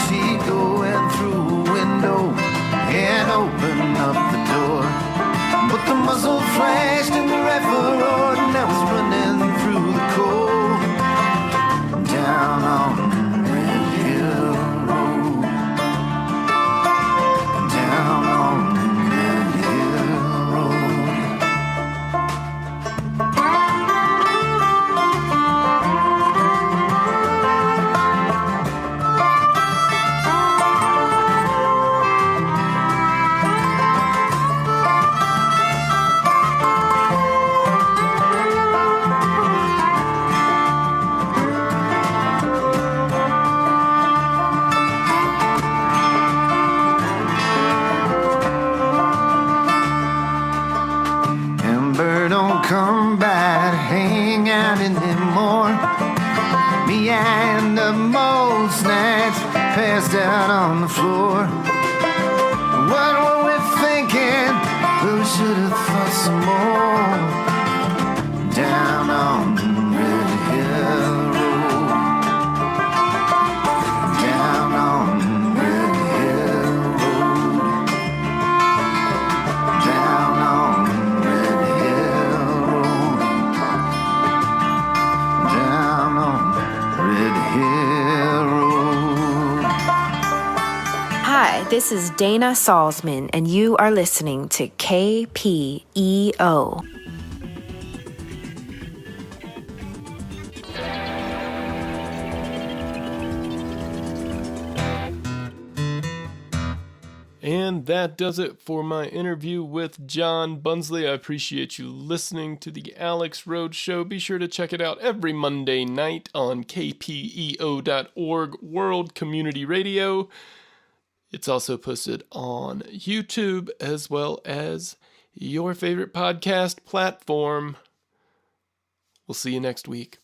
She'd go in through a window and open up the door. But the muzzle flashed and the rifle roared, and I was running through the cold. Down on Red Hill Road. Down on Red Hill Road. Come by to hang out anymore. Behind the most nights passed out on the floor. What were we thinking? Well, we should have thought some more. Down on the Red Hill Road. Down on the Red Hill Road. Down on the Red Hill Road. Down on Red Hill Road. Hi, this is Dana Salzman, and you are listening to KPEO. And that does it for my interview with John Bunzli. I appreciate you listening to the Alex Rhodes Show. Be sure to check it out every Monday night on kpeo.org World Community Radio. It's also posted on YouTube as well as your favorite podcast platform. We'll see you next week.